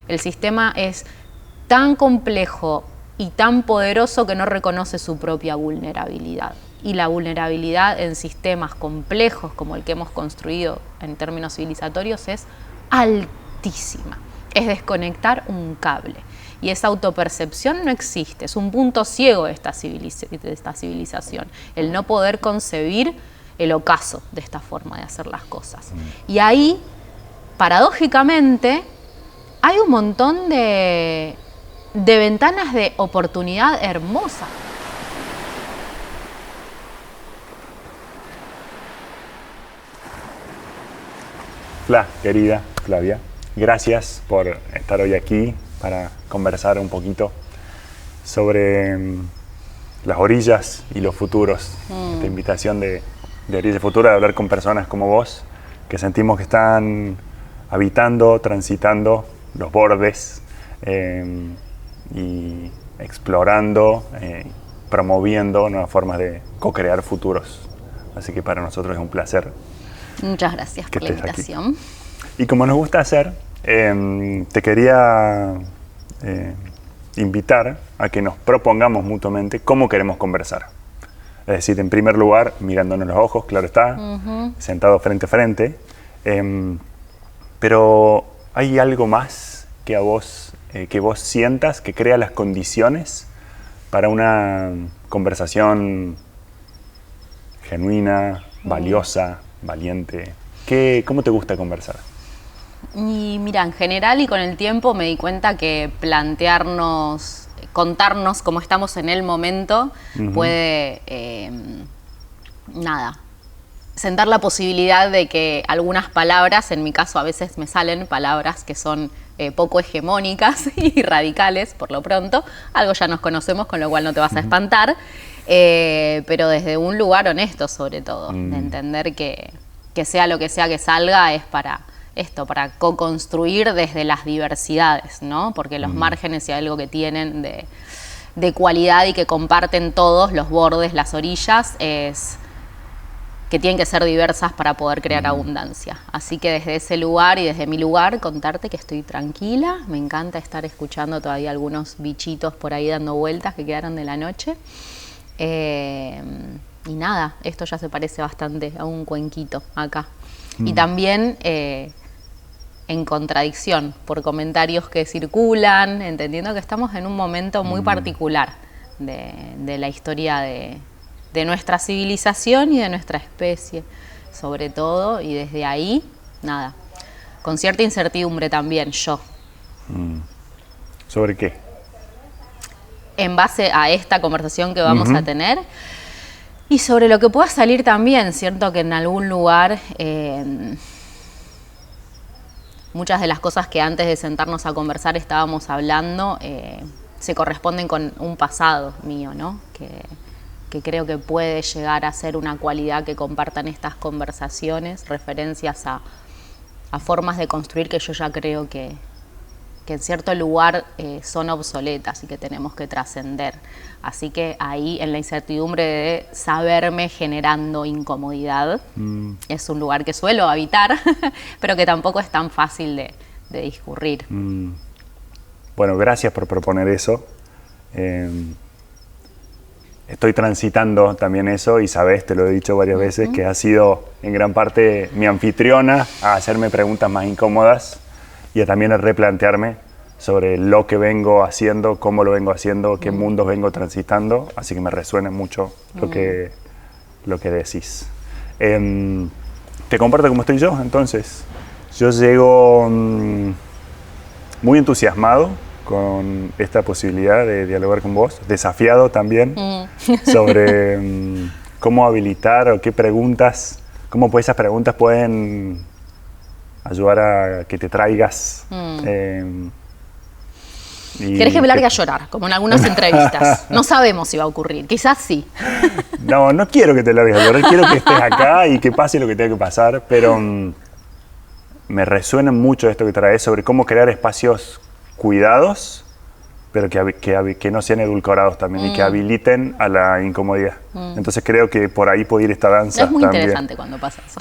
El sistema es tan complejo y tan poderoso que no reconoce su propia vulnerabilidad. Y la vulnerabilidad en sistemas complejos como el que hemos construido en términos civilizatorios es altísima. Es desconectar un cable. Y esa autopercepción no existe, es un punto ciego de esta civilización. El no poder concebir el ocaso de esta forma de hacer las cosas. Y ahí, paradójicamente, hay un montón de ventanas de oportunidad hermosas. Querida Flavia, gracias por estar hoy aquí para conversar un poquito sobre las orillas y los futuros. Esta invitación de Orilla Futura, de hablar con personas como vos, que sentimos que están habitando, transitando los bordes y explorando, promoviendo nuevas formas de co-crear futuros. Así que para nosotros es un placer. Muchas gracias por la invitación. Aquí. Y como nos gusta hacer, te quería invitar a que nos propongamos mutuamente cómo queremos conversar. Es decir, en primer lugar, mirándonos los ojos, claro está, sentados frente a frente. Pero ¿hay algo más que vos sientas que crea las condiciones para una conversación genuina, valiosa, valiente? ¿Cómo te gusta conversar? Y mira, en general y con el tiempo me di cuenta que plantearnos, contarnos cómo estamos en el momento puede, sentar la posibilidad de que algunas palabras, en mi caso a veces me salen palabras que son poco hegemónicas y radicales por lo pronto, algo ya nos conocemos, con lo cual no te vas a espantar, pero desde un lugar honesto sobre todo, de entender que sea lo que sea que salga es para esto, para co-construir desde las diversidades, ¿no? Porque los márgenes y algo que tienen de cualidad y que comparten todos, los bordes, las orillas, es que tienen que ser diversas para poder crear abundancia. Así que desde ese lugar y desde mi lugar, contarte que estoy tranquila. Me encanta estar escuchando todavía algunos bichitos por ahí dando vueltas que quedaron de la noche. Y nada, esto ya se parece bastante a un cuenquito acá. Y también en contradicción por comentarios que circulan, entendiendo que estamos en un momento muy particular de la historia de nuestra civilización y de nuestra especie, sobre todo, y desde ahí, nada, con cierta incertidumbre también yo. ¿Sobre qué? En base a esta conversación que vamos a tener, y sobre lo que pueda salir también, cierto que en algún lugar muchas de las cosas que antes de sentarnos a conversar estábamos hablando se corresponden con un pasado mío, ¿no? Que creo que puede llegar a ser una cualidad que compartan estas conversaciones, referencias a formas de construir que yo ya creo que en cierto lugar son obsoletas y que tenemos que trascender. Así que ahí, en la incertidumbre de saberme generando incomodidad, es un lugar que suelo habitar, pero que tampoco es tan fácil de discurrir. Bueno, gracias por proponer eso. Estoy transitando también eso y sabes, te lo he dicho varias veces, que has sido en gran parte mi anfitriona a hacerme preguntas más incómodas y a también a replantearme sobre lo que vengo haciendo, cómo lo vengo haciendo, qué mundos vengo transitando, así que me resuena mucho lo que decís. Te comparto cómo estoy yo, entonces. Yo llego muy entusiasmado con esta posibilidad de dialogar con vos, desafiado también sobre cómo habilitar o qué preguntas, cómo esas preguntas pueden ayudar a que te traigas. ¿Querés que me largue a llorar, como en algunas entrevistas? No sabemos si va a ocurrir, quizás sí. No, no quiero que te largues a llorar, quiero que estés acá y que pase lo que tenga que pasar, pero me resuena mucho esto que traes sobre cómo crear espacios cuidados, pero que no sean edulcorados también y que habiliten a la incomodidad. Entonces creo que por ahí puede ir esta danza. Es muy también. interesante cuando pasa eso.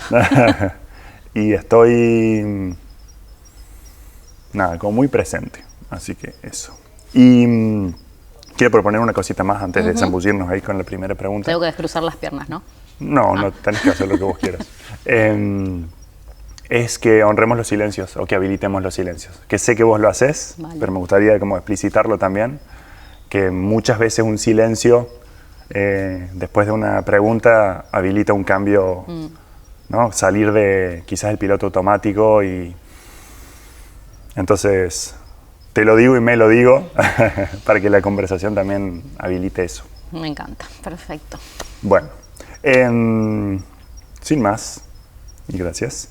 Y estoy nada, como muy presente. Así que eso. Y quiero proponer una cosita más antes de zambullirnos ahí con la primera pregunta. Tengo que descruzar las piernas, ¿no? No, no, tenés que hacer lo que vos quieras. Es que honremos los silencios o que habilitemos los silencios. Que sé que vos lo haces, Vale. pero me gustaría como explicitarlo también. Que muchas veces un silencio, después de una pregunta, habilita un cambio, ¿no? Salir de quizás el piloto automático y... Entonces, te lo digo y me lo digo para que la conversación también habilite eso. Me encanta, perfecto. Bueno, sin más, y gracias.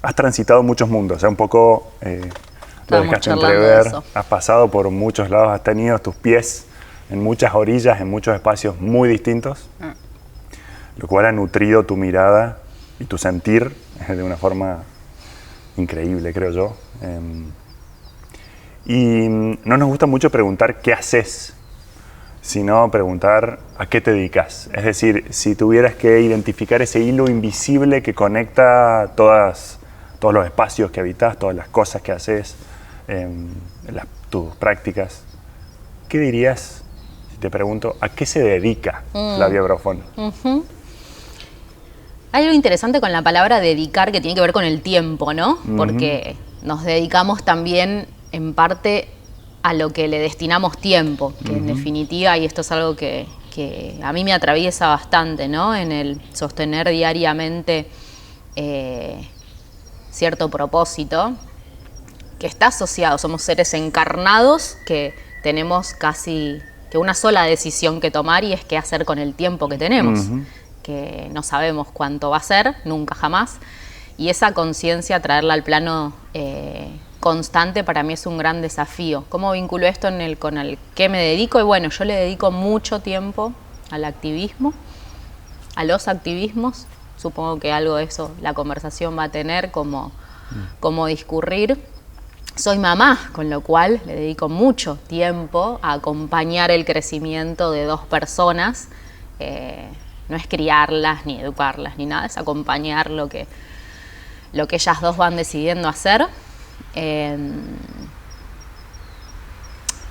Has transitado muchos mundos, un poco lo Estábamos dejaste charlando de entrever, eso. has pasado por muchos lados, has tenido tus pies en muchas orillas, en muchos espacios muy distintos, lo cual ha nutrido tu mirada y tu sentir de una forma increíble, creo yo. Y no nos gusta mucho preguntar qué haces, sino preguntar a qué te dedicas. Es decir, si tuvieras que identificar ese hilo invisible que conecta todos los espacios que habitas, todas las cosas que haces, tus prácticas, ¿qué dirías si te pregunto a qué se dedica Flavia Brofón? Hay algo interesante con la palabra dedicar que tiene que ver con el tiempo, ¿no? Porque nos dedicamos también en parte a lo que le destinamos tiempo, que en definitiva, y esto es algo que a mí me atraviesa bastante, ¿no? En el sostener diariamente cierto propósito, que está asociado, somos seres encarnados que tenemos casi que una sola decisión que tomar y es qué hacer con el tiempo que tenemos, que no sabemos cuánto va a ser, nunca jamás, y esa conciencia, traerla al plano constante, para mí es un gran desafío. ¿Cómo vinculo esto con el que me dedico? Y bueno, yo le dedico mucho tiempo al activismo, a los activismos. Supongo que algo de eso la conversación va a tener como discurrir. Soy mamá, con lo cual le dedico mucho tiempo a acompañar el crecimiento de dos personas. No es criarlas, ni educarlas, ni nada, es acompañar lo que ellas dos van decidiendo hacer.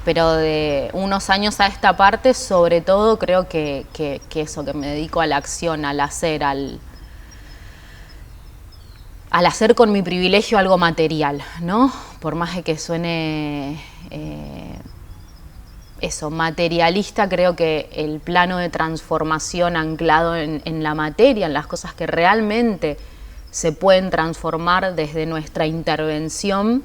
Pero de unos años a esta parte, sobre todo, creo que eso, que me dedico a la acción, al hacer, al hacer con mi privilegio algo material, ¿no? Por más de que suene eso, materialista, creo que el plano de transformación anclado en la materia, en las cosas que realmente se pueden transformar desde nuestra intervención,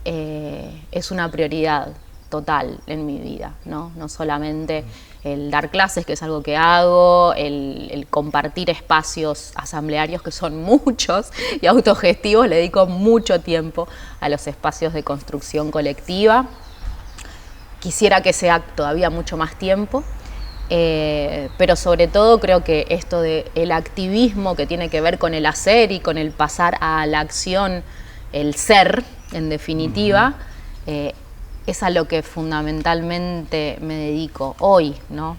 es una prioridad total en mi vida, ¿no? No solamente el dar clases, que es algo que hago, el compartir espacios asamblearios, que son muchos, y autogestivos, le dedico mucho tiempo a los espacios de construcción colectiva. Quisiera que sea todavía mucho más tiempo, pero sobre todo creo que esto del activismo, que tiene que ver con el hacer y con el pasar a la acción, el ser, en definitiva, es a lo que fundamentalmente me dedico hoy, ¿no?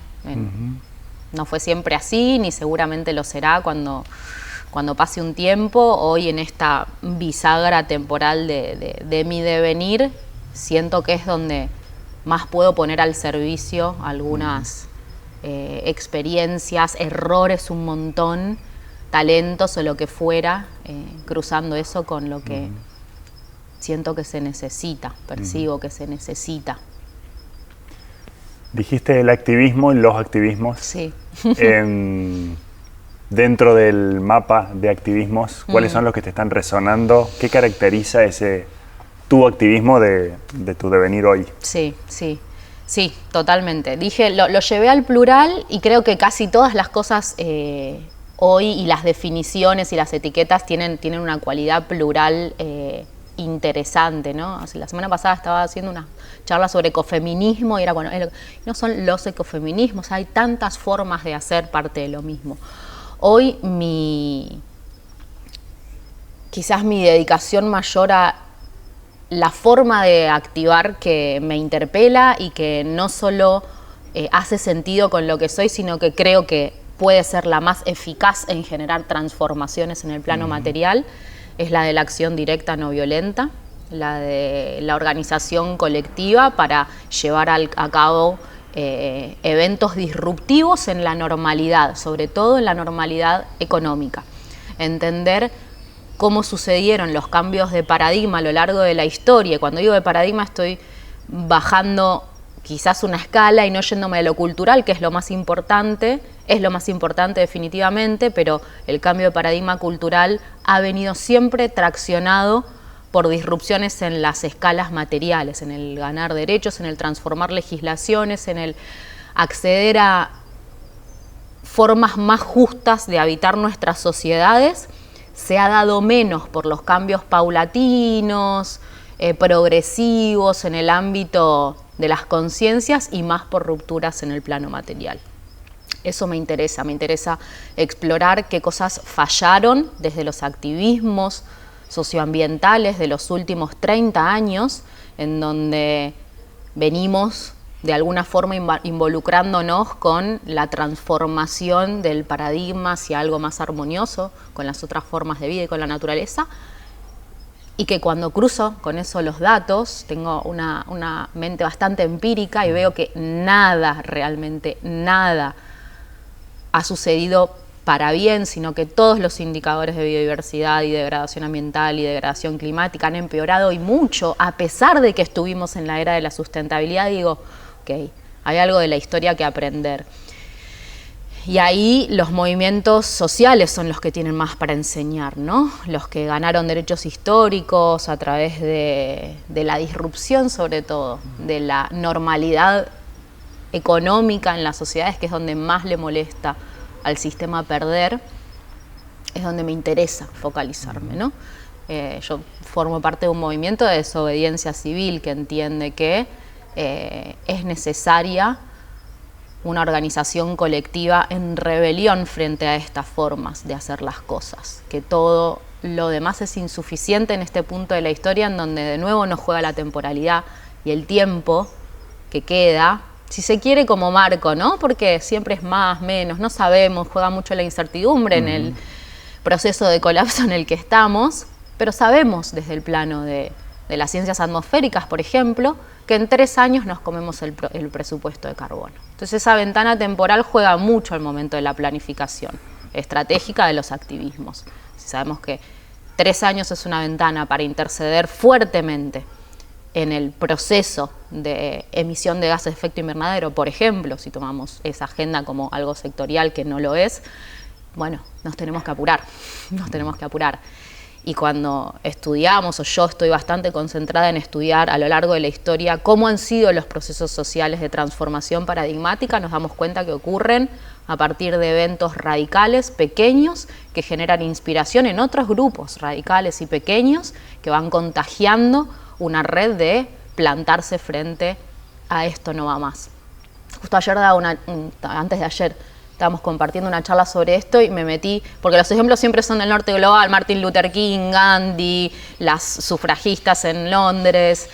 No fue siempre así, ni seguramente lo será cuando pase un tiempo. Hoy, en esta bisagra temporal de mi devenir, siento que es donde más puedo poner al servicio algunas experiencias, errores un montón, talentos o lo que fuera, cruzando eso con lo que siento que se necesita, percibo que se necesita. Dijiste el activismo y los activismos. Sí. Dentro del mapa de activismos, ¿cuáles son los que te están resonando? ¿Qué caracteriza tu activismo de tu devenir hoy? Sí, totalmente. Dije, lo llevé al plural y creo que casi todas las cosas hoy, y las definiciones y las etiquetas tienen una cualidad plural interesante, ¿no? O sea, la semana pasada estaba haciendo una charla sobre ecofeminismo y era, bueno, no son los ecofeminismos, hay tantas formas de hacer parte de lo mismo. Hoy quizás mi dedicación mayor a la forma de activar que me interpela y que no solo hace sentido con lo que soy, sino que creo que puede ser la más eficaz en generar transformaciones en el plano material, es la de la acción directa no violenta. la de la organización colectiva para llevar a cabo eventos disruptivos en la normalidad, sobre todo en la normalidad económica. Entender cómo sucedieron los cambios de paradigma a lo largo de la historia. Cuando digo de paradigma estoy bajando quizás una escala y no yéndome de lo cultural, que es lo más importante definitivamente, pero el cambio de paradigma cultural ha venido siempre traccionado por disrupciones en las escalas materiales, en el ganar derechos, en el transformar legislaciones, en el acceder a formas más justas de habitar nuestras sociedades. Se ha dado menos por los cambios paulatinos, progresivos en el ámbito de las conciencias y más por rupturas en el plano material. Eso me interesa explorar qué cosas fallaron desde los activismos socioambientales de los últimos 30 años, en donde venimos de alguna forma involucrándonos con la transformación del paradigma hacia algo más armonioso, con las otras formas de vida y con la naturaleza, y que cuando cruzo con eso los datos, tengo una mente bastante empírica y veo que nada, realmente nada, ha sucedido para bien, sino que todos los indicadores de biodiversidad y degradación ambiental y degradación climática han empeorado y mucho, a pesar de que estuvimos en la era de la sustentabilidad. Digo, ok, hay algo de la historia que aprender. Y ahí los movimientos sociales son los que tienen más para enseñar, ¿no? Los que ganaron derechos históricos a través de la disrupción, sobre todo, de la normalidad económica en las sociedades, que es donde más le molesta al sistema perder, es donde me interesa focalizarme, ¿no? Yo formo parte de un movimiento de desobediencia civil que entiende que es necesaria una organización colectiva en rebelión frente a estas formas de hacer las cosas, que todo lo demás es insuficiente en este punto de la historia en donde de nuevo nos juega la temporalidad y el tiempo que queda, si se quiere, como marco, ¿no? Porque siempre es más, menos, no sabemos, juega mucho la incertidumbre en el proceso de colapso en el que estamos, pero sabemos desde el plano de las ciencias atmosféricas, por ejemplo, que en 3 años nos comemos el presupuesto de carbono. Entonces esa ventana temporal juega mucho al momento de la planificación estratégica de los activismos. Si sabemos que 3 años es una ventana para interceder fuertemente en el proceso de emisión de gases de efecto invernadero, por ejemplo, si tomamos esa agenda como algo sectorial que no lo es, bueno, nos tenemos que apurar. Y cuando estudiamos, o yo estoy bastante concentrada en estudiar a lo largo de la historia cómo han sido los procesos sociales de transformación paradigmática, nos damos cuenta que ocurren a partir de eventos radicales, pequeños, que generan inspiración en otros grupos radicales y pequeños que van contagiando una red de plantarse frente a esto no va más. Justo ayer antes de ayer, estábamos compartiendo una charla sobre esto y me metí, porque los ejemplos siempre son del norte global, Martin Luther King, Gandhi, las sufragistas en Londres.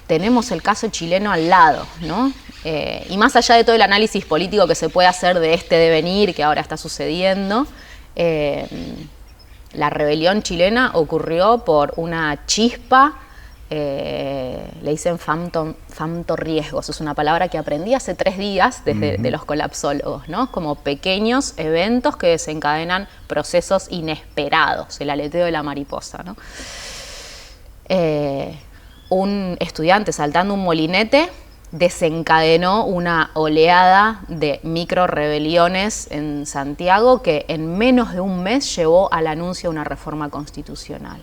Tenemos el caso chileno al lado, ¿no? Y más allá de todo el análisis político que se puede hacer de este devenir que ahora está sucediendo, la rebelión chilena ocurrió por una chispa. Le dicen famtorriesgos, es una palabra que aprendí hace 3 días de los colapsólogos, ¿no? Como pequeños eventos que desencadenan procesos inesperados, el aleteo de la mariposa, ¿no? Un estudiante saltando un molinete desencadenó una oleada de micro rebeliones en Santiago que en menos de un mes llevó al anuncio de una reforma constitucional.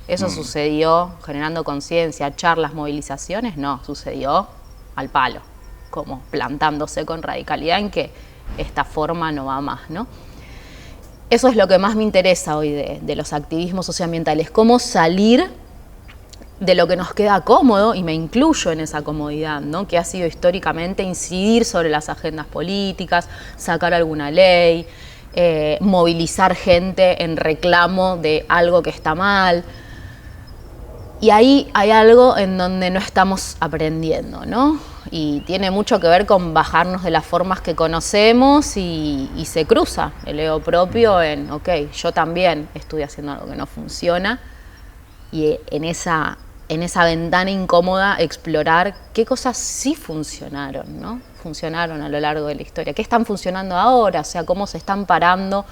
¿Eso sucedió generando conciencia, charlas, movilizaciones? No, sucedió al palo, como plantándose con radicalidad en que esta forma no va más, ¿no? Eso es lo que más me interesa hoy de los activismos socioambientales, cómo salir de lo que nos queda cómodo, y me incluyo en esa comodidad, ¿no? Que ha sido históricamente incidir sobre las agendas políticas, sacar alguna ley, movilizar gente en reclamo de algo que está mal. Y ahí hay algo en donde no estamos aprendiendo, ¿no? Y tiene mucho que ver con bajarnos de las formas que conocemos y se cruza el ego propio en, ok, yo también estoy haciendo algo que no funciona, y en esa ventana incómoda explorar qué cosas sí funcionaron, ¿no? Funcionaron a lo largo de la historia, qué están funcionando ahora, o sea, cómo se están parando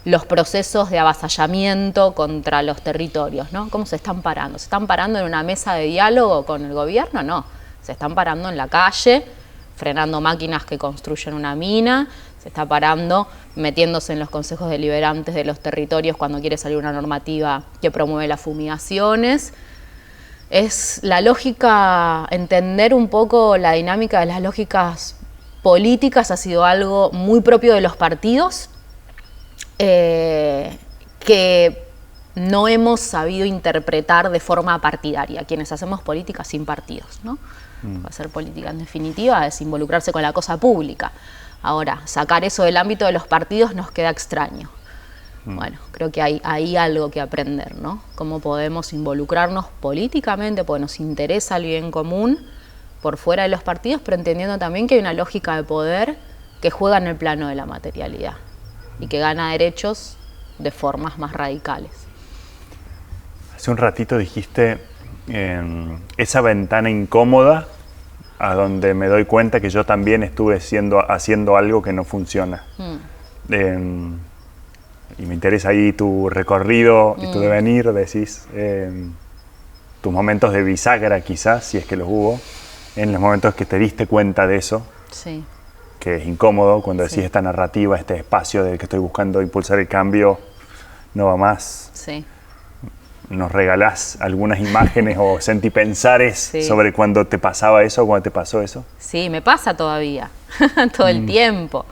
los procesos de avasallamiento contra los territorios, ¿no? ¿Cómo se están parando? ¿Se están parando en una mesa de diálogo con el gobierno? No, se están parando en la calle, frenando máquinas que construyen una mina, se está parando metiéndose en los consejos deliberantes de los territorios cuando quiere salir una normativa que promueve las fumigaciones. Es la lógica, entender un poco la dinámica de las lógicas políticas ha sido algo muy propio de los partidos, que no hemos sabido interpretar de forma partidaria, quienes hacemos política sin partidos, ¿no? Hacer política en definitiva es involucrarse con la cosa pública. Ahora, sacar eso del ámbito de los partidos nos queda extraño. Bueno, creo que hay algo que aprender, ¿no? Cómo podemos involucrarnos políticamente, porque nos interesa el bien común por fuera de los partidos, pero entendiendo también que hay una lógica de poder que juega en el plano de la materialidad y que gana derechos de formas más radicales. Hace un ratito dijiste esa ventana incómoda a donde me doy cuenta que yo también estuve haciendo algo que no funciona. Y me interesa ahí tu recorrido y tu devenir, decís, tus momentos de bisagra quizás, si es que los hubo, en los momentos que te diste cuenta de eso, sí, que es incómodo cuando decís esta narrativa, este espacio del que estoy buscando impulsar el cambio, no va más. Sí. ¿Nos regalás algunas imágenes o sentipensares sí, sobre cuando te pasaba eso, cuando te pasó eso? Sí, me pasa todavía, todo el tiempo.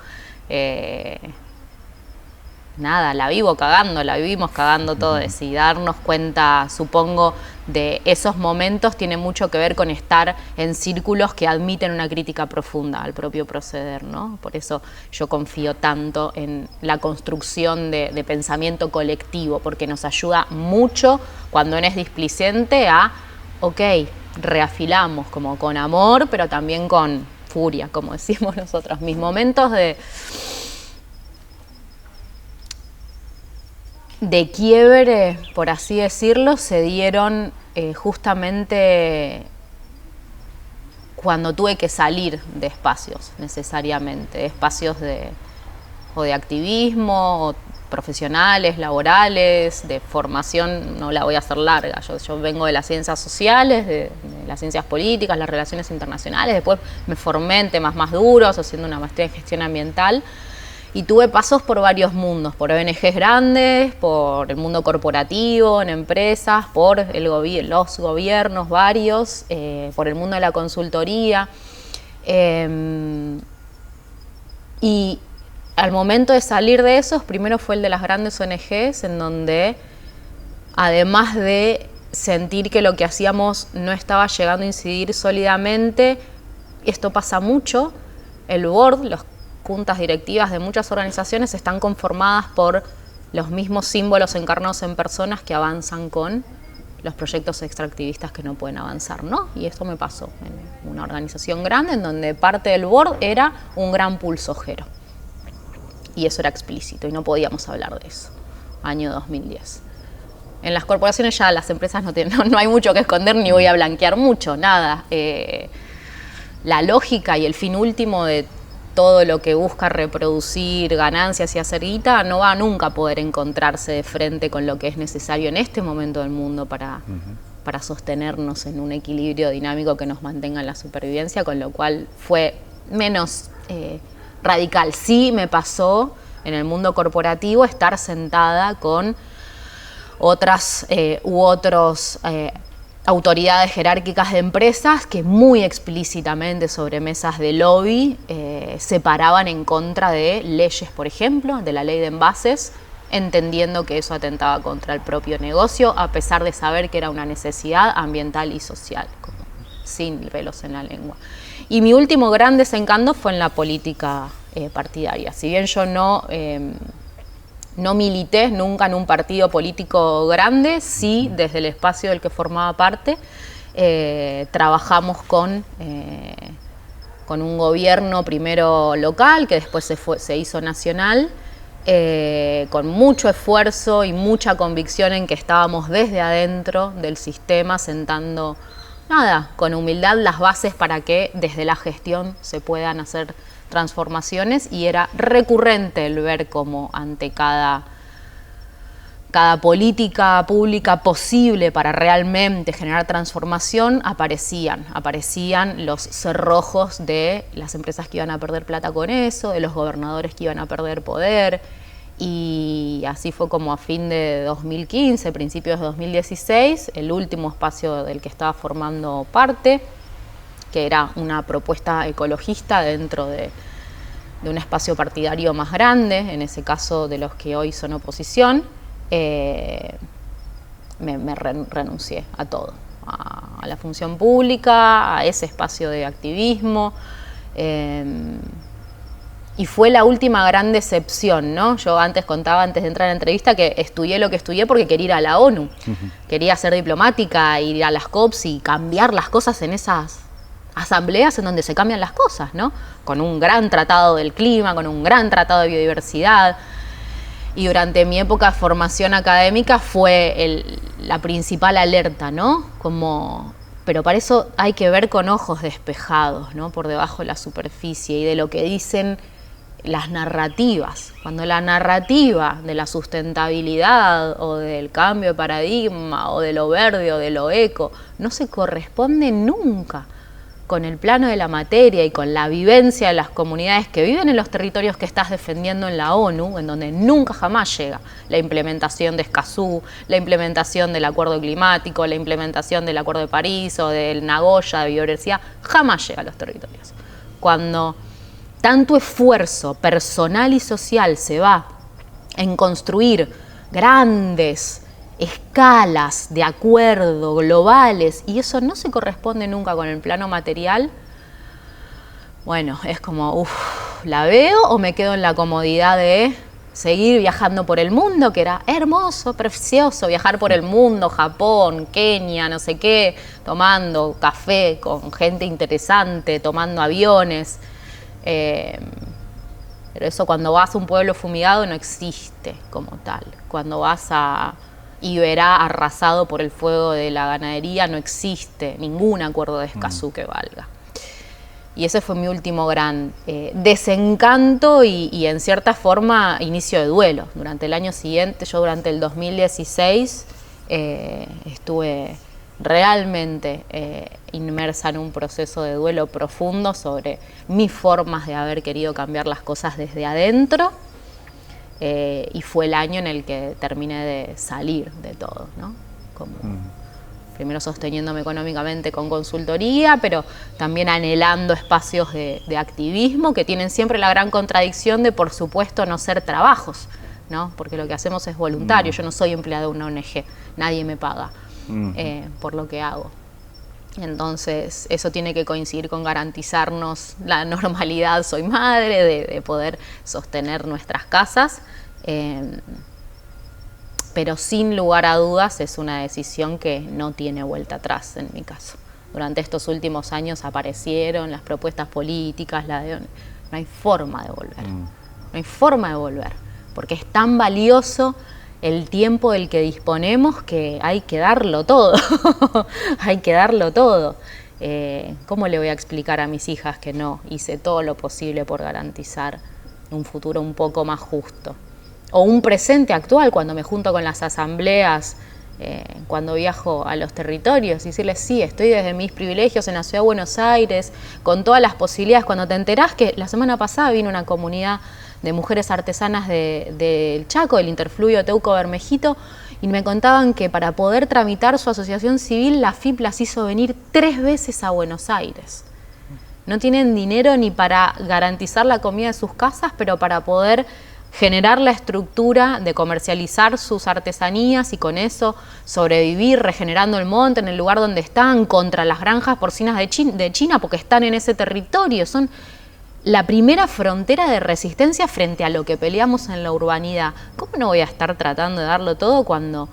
Nada, la vivimos cagando todos, y darnos cuenta, supongo, de esos momentos tiene mucho que ver con estar en círculos que admiten una crítica profunda al propio proceder, ¿no? Por eso yo confío tanto en la construcción de pensamiento colectivo, porque nos ayuda mucho cuando no es displicente a, ok, reafilamos como con amor, pero también con furia, como decimos nosotros. Mis momentos de quiebre, por así decirlo, se dieron justamente cuando tuve que salir de espacios, necesariamente, de espacios de activismo, o profesionales, laborales, de formación. No la voy a hacer larga, yo vengo de las ciencias sociales, de las ciencias políticas, las relaciones internacionales, después me formé en temas más duros, haciendo una maestría en gestión ambiental, y tuve pasos por varios mundos, por ONGs grandes, por el mundo corporativo, en empresas, por los gobiernos varios, por el mundo de la consultoría. Y al momento de salir de esos, primero fue el de las grandes ONGs, en donde, además de sentir que lo que hacíamos no estaba llegando a incidir sólidamente, esto pasa mucho, el board, las juntas directivas de muchas organizaciones están conformadas por los mismos símbolos encarnados en personas que avanzan con los proyectos extractivistas que no pueden avanzar, ¿no? Y esto me pasó en una organización grande en donde parte del board era un gran pulsojero. Y eso era explícito y no podíamos hablar de eso. Año 2010. En las corporaciones ya las empresas no hay mucho que esconder, ni voy a blanquear mucho, nada. La lógica y el fin último de todo lo que busca reproducir ganancias y hacer guita no va nunca a poder encontrarse de frente con lo que es necesario en este momento del mundo para sostenernos en un equilibrio dinámico que nos mantenga en la supervivencia, con lo cual fue menos radical. Sí me pasó en el mundo corporativo estar sentada con otras u otros autoridades jerárquicas de empresas que muy explícitamente sobre mesas de lobby se paraban en contra de leyes, por ejemplo, de la ley de envases, entendiendo que eso atentaba contra el propio negocio, a pesar de saber que era una necesidad ambiental y social, como sin pelos en la lengua. Y mi último gran desencanto fue en la política partidaria. Si bien yo no milité nunca en un partido político grande, sí, desde el espacio del que formaba parte, trabajamos con un gobierno primero local, que después se hizo nacional, con mucho esfuerzo y mucha convicción en que estábamos desde adentro del sistema sentando, con humildad las bases para que desde la gestión se puedan hacer transformaciones, y era recurrente el ver cómo ante cada política pública posible para realmente generar transformación aparecían los cerrojos de las empresas que iban a perder plata con eso, de los gobernadores que iban a perder poder. Y así fue como a fin de 2015, principios de 2016, el último espacio del que estaba formando parte, que era una propuesta ecologista dentro de un espacio partidario más grande, en ese caso de los que hoy son oposición, renuncié a todo, a la función pública, a ese espacio de activismo. Y fue la última gran decepción, ¿no? Yo contaba antes de entrar a la entrevista que estudié lo que estudié porque quería ir a la ONU. Quería ser diplomática, ir a las COPs y cambiar las cosas en esas asambleas en donde se cambian las cosas, ¿no? Con un gran tratado del clima, con un gran tratado de biodiversidad. Y durante mi época de formación académica fue la principal alerta, ¿no? Pero para eso hay que ver con ojos despejados, ¿no? Por debajo de la superficie y de lo que dicen las narrativas. Cuando la narrativa de la sustentabilidad o del cambio de paradigma o de lo verde o de lo eco no se corresponde nunca con el plano de la materia y con la vivencia de las comunidades que viven en los territorios que estás defendiendo en la ONU, en donde nunca jamás llega la implementación de Escazú, la implementación del Acuerdo Climático, la implementación del Acuerdo de París o del Nagoya de biodiversidad, jamás llega a los territorios. Cuando tanto esfuerzo personal y social se va en construir grandes escalas de acuerdo globales y eso no se corresponde nunca con el plano material, bueno, es como, ¿la veo o me quedo en la comodidad de seguir viajando por el mundo? Que era hermoso, precioso, viajar por el mundo, Japón, Kenia, no sé qué, tomando café con gente interesante, tomando aviones. Pero eso cuando vas a un pueblo fumigado no existe como tal. Cuando vas a Iberá arrasado por el fuego de la ganadería no existe ningún acuerdo de Escazú que valga. Y ese fue mi último gran desencanto y en cierta forma inicio de duelo. Durante el año siguiente, yo durante el 2016 estuve realmente inmersa en un proceso de duelo profundo sobre mis formas de haber querido cambiar las cosas desde adentro. Y fue el año en el que terminé de salir de todo, ¿no? Primero sosteniéndome económicamente con consultoría, pero también anhelando espacios de activismo que tienen siempre la gran contradicción de, por supuesto, no ser trabajos, ¿no? Porque lo que hacemos es voluntario. Yo no soy empleada de una ONG, nadie me paga por lo que hago. Entonces, eso tiene que coincidir con garantizarnos la normalidad, soy madre, de poder sostener nuestras casas, pero sin lugar a dudas es una decisión que no tiene vuelta atrás en mi caso. Durante estos últimos años aparecieron las propuestas políticas, no hay forma de volver, no hay forma de volver, porque es tan valioso el tiempo del que disponemos que hay que darlo todo, hay que darlo todo. ¿Cómo le voy a explicar a mis hijas que no hice todo lo posible por garantizar un futuro un poco más justo? O un presente actual, cuando me junto con las asambleas, cuando viajo a los territorios, y decirles, sí, estoy desde mis privilegios en la Ciudad de Buenos Aires, con todas las posibilidades. Cuando te enterás que la semana pasada vino una comunidad de mujeres artesanas del Chaco, del interfluvio Teuco-Bermejito, y me contaban que para poder tramitar su asociación civil, la FIP las hizo venir 3 veces a Buenos Aires. No tienen dinero ni para garantizar la comida de sus casas, pero para poder generar la estructura de comercializar sus artesanías y con eso sobrevivir regenerando el monte en el lugar donde están, contra las granjas porcinas de China, porque están en ese territorio. Son la primera frontera de resistencia frente a lo que peleamos en la urbanidad. ¿Cómo no voy a estar tratando de darlo todo cuando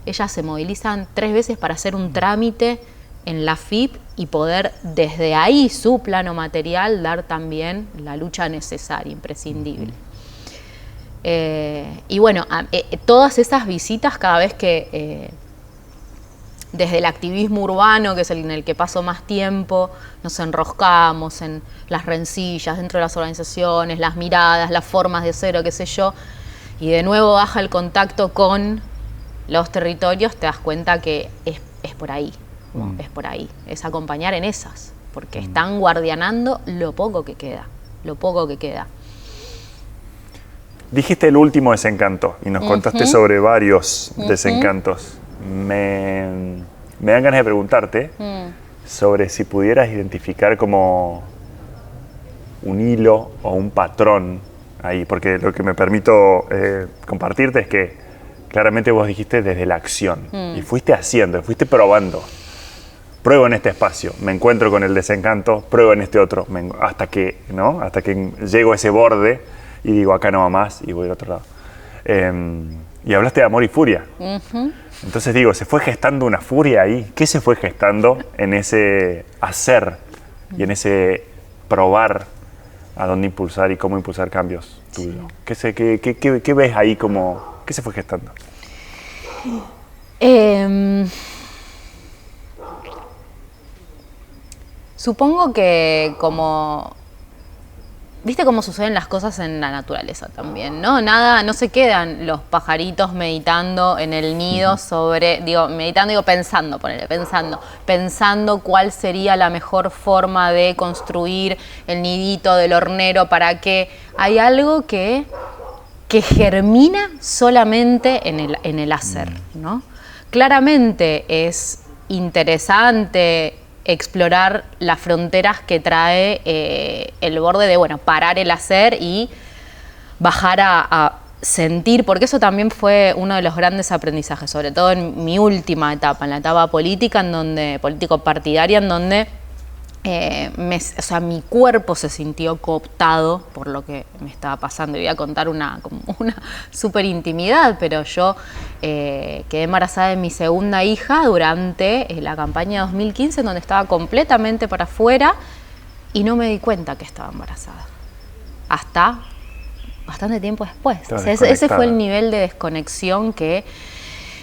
ellas se movilizan 3 veces para hacer un trámite en la FIP y poder desde ahí, su plano material, dar también la lucha necesaria, imprescindible? Y bueno, todas esas visitas, cada vez que desde el activismo urbano, que es en el que paso más tiempo, nos enroscamos en las rencillas dentro de las organizaciones, las miradas, las formas de ser o qué sé yo, y de nuevo baja el contacto con los territorios, te das cuenta que es por ahí, ¿no? Es por ahí, es acompañar en esas, porque están guardianando lo poco que queda, lo poco que queda. Dijiste el último desencanto y nos contaste sobre varios desencantos. Me dan ganas de preguntarte sobre si pudieras identificar como un hilo o un patrón ahí, porque lo que me permito compartirte es que claramente vos dijiste desde la acción y fuiste haciendo, fuiste probando. Pruebo en este espacio, me encuentro con el desencanto, pruebo en este otro, hasta que llego a ese borde y digo acá no va más y voy al otro lado. Y hablaste de amor y furia. Entonces digo, ¿se fue gestando una furia ahí? ¿Qué se fue gestando en ese hacer y en ese probar a dónde impulsar y cómo impulsar cambios tuyos? ¿Qué ves ahí como, qué se fue gestando? Supongo que ¿viste cómo suceden las cosas en la naturaleza también, no? No se quedan los pajaritos meditando en el nido pensando cuál sería la mejor forma de construir el nidito del hornero para que hay algo que germina solamente en el hacer, ¿no? Claramente es interesante explorar las fronteras que trae el borde de, parar el hacer y bajar a sentir, porque eso también fue uno de los grandes aprendizajes, sobre todo en mi última etapa, en la etapa política, político-partidaria, en donde mi cuerpo se sintió cooptado por lo que me estaba pasando. Y voy a contar una súper intimidad, pero yo quedé embarazada de mi segunda hija durante la campaña 2015, en donde estaba completamente para afuera y no me di cuenta que estaba embarazada. Hasta bastante tiempo después. Ese fue el nivel de desconexión que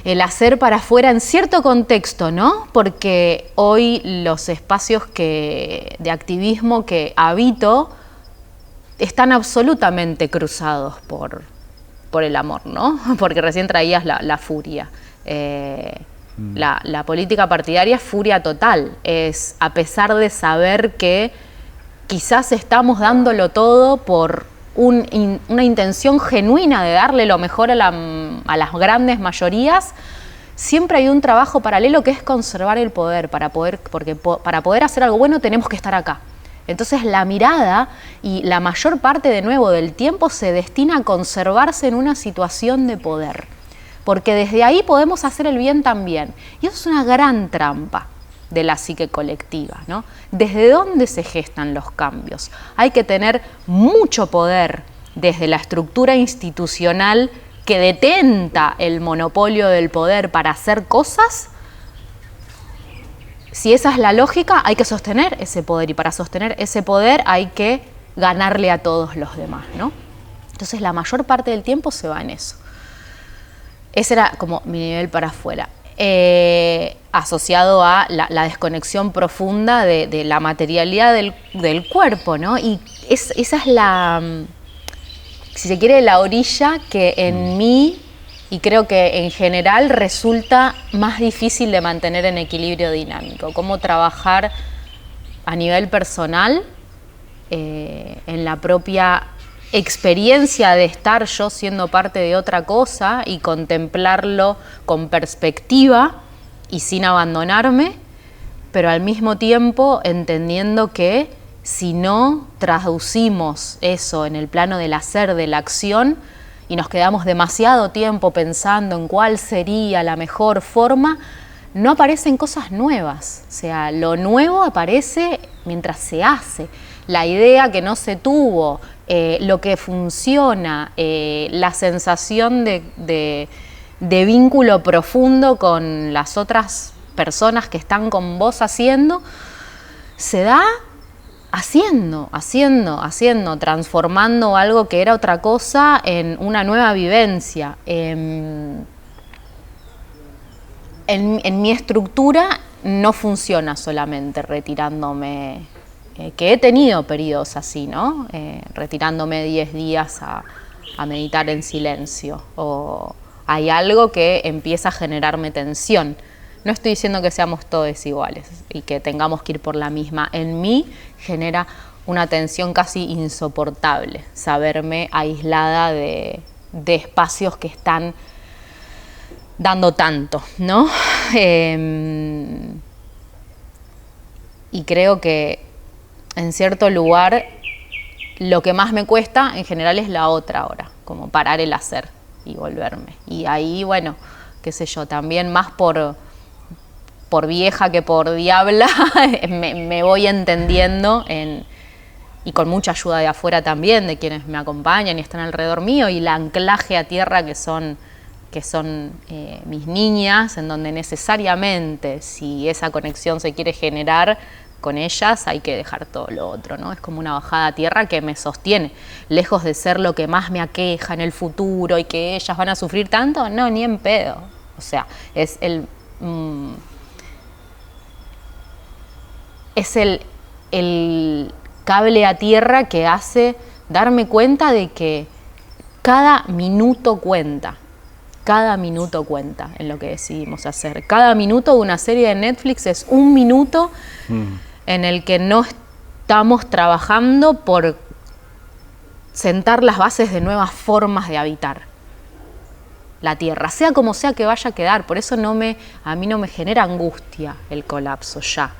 el hacer para afuera en cierto contexto, ¿no? Porque hoy los espacios de activismo que habito están absolutamente cruzados por el amor, ¿no? Porque recién traías la furia. La política partidaria es furia total. Es a pesar de saber que quizás estamos dándolo todo por una intención genuina de darle lo mejor a las grandes mayorías, siempre hay un trabajo paralelo que es conservar el poder. Porque para poder hacer algo bueno tenemos que estar acá. Entonces la mirada y la mayor parte de nuevo del tiempo se destina a conservarse en una situación de poder, porque desde ahí podemos hacer el bien también. Y eso es una gran trampa de la psique colectiva, ¿no? ¿Desde dónde se gestan los cambios? Hay que tener mucho poder desde la estructura institucional que detenta el monopolio del poder para hacer cosas. Si esa es la lógica, hay que sostener ese poder, y para sostener ese poder hay que ganarle a todos los demás, ¿no? Entonces la mayor parte del tiempo se va en eso. Ese era como mi nivel para afuera. Asociado a la desconexión profunda de la materialidad del cuerpo, ¿no? Y esa es si se quiere, la orilla que en mí, y creo que en general, resulta más difícil de mantener en equilibrio dinámico. Cómo trabajar a nivel personal, en la propia experiencia de estar yo siendo parte de otra cosa y contemplarlo con perspectiva y sin abandonarme, pero al mismo tiempo entendiendo que si no traducimos eso en el plano del hacer, de la acción, y nos quedamos demasiado tiempo pensando en cuál sería la mejor forma, no aparecen cosas nuevas. O sea, lo nuevo aparece mientras se hace. La idea que no se tuvo, lo que funciona, la sensación de vínculo profundo con las otras personas que están con vos haciendo, se da haciendo, transformando algo que era otra cosa en una nueva vivencia. En mi estructura no funciona solamente retirándome, que he tenido periodos así, ¿no? Retirándome 10 días a meditar en silencio, o hay algo que empieza a generarme tensión. No estoy diciendo que seamos todos iguales y que tengamos que ir por la misma. En mí genera una tensión casi insoportable saberme aislada de espacios que están dando tanto, ¿no? Y creo que en cierto lugar lo que más me cuesta en general es la otra hora, como parar el hacer y volverme. Y ahí, bueno, qué sé yo, también más por vieja que por diabla, me voy entendiendo y con mucha ayuda de afuera también, de quienes me acompañan y están alrededor mío, y el anclaje a tierra que son mis niñas, en donde necesariamente, si esa conexión se quiere generar con ellas, hay que dejar todo lo otro, ¿no? Es como una bajada a tierra que me sostiene, lejos de ser lo que más me aqueja en el futuro y que ellas van a sufrir tanto, no, ni en pedo. O sea, es el cable a tierra que hace darme cuenta de que cada minuto cuenta en lo que decidimos hacer. Cada minuto de una serie de Netflix es un minuto en el que no estamos trabajando por sentar las bases de nuevas formas de habitar la tierra, sea como sea que vaya a quedar. Por eso a mí no me genera angustia el colapso ya.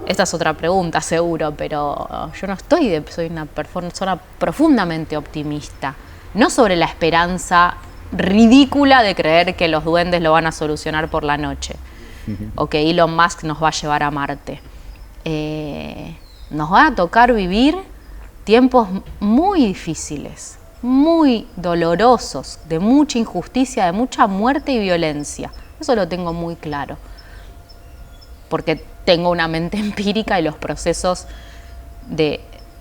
Esta es otra pregunta seguro, pero yo no soy una persona profundamente optimista, no sobre la esperanza ridícula de creer que los duendes lo van a solucionar por la noche, o que Elon Musk nos va a llevar a Marte. Nos va a tocar vivir tiempos muy difíciles, muy dolorosos, de mucha injusticia, de mucha muerte y violencia. Eso lo tengo muy claro, porque tengo una mente empírica y los procesos de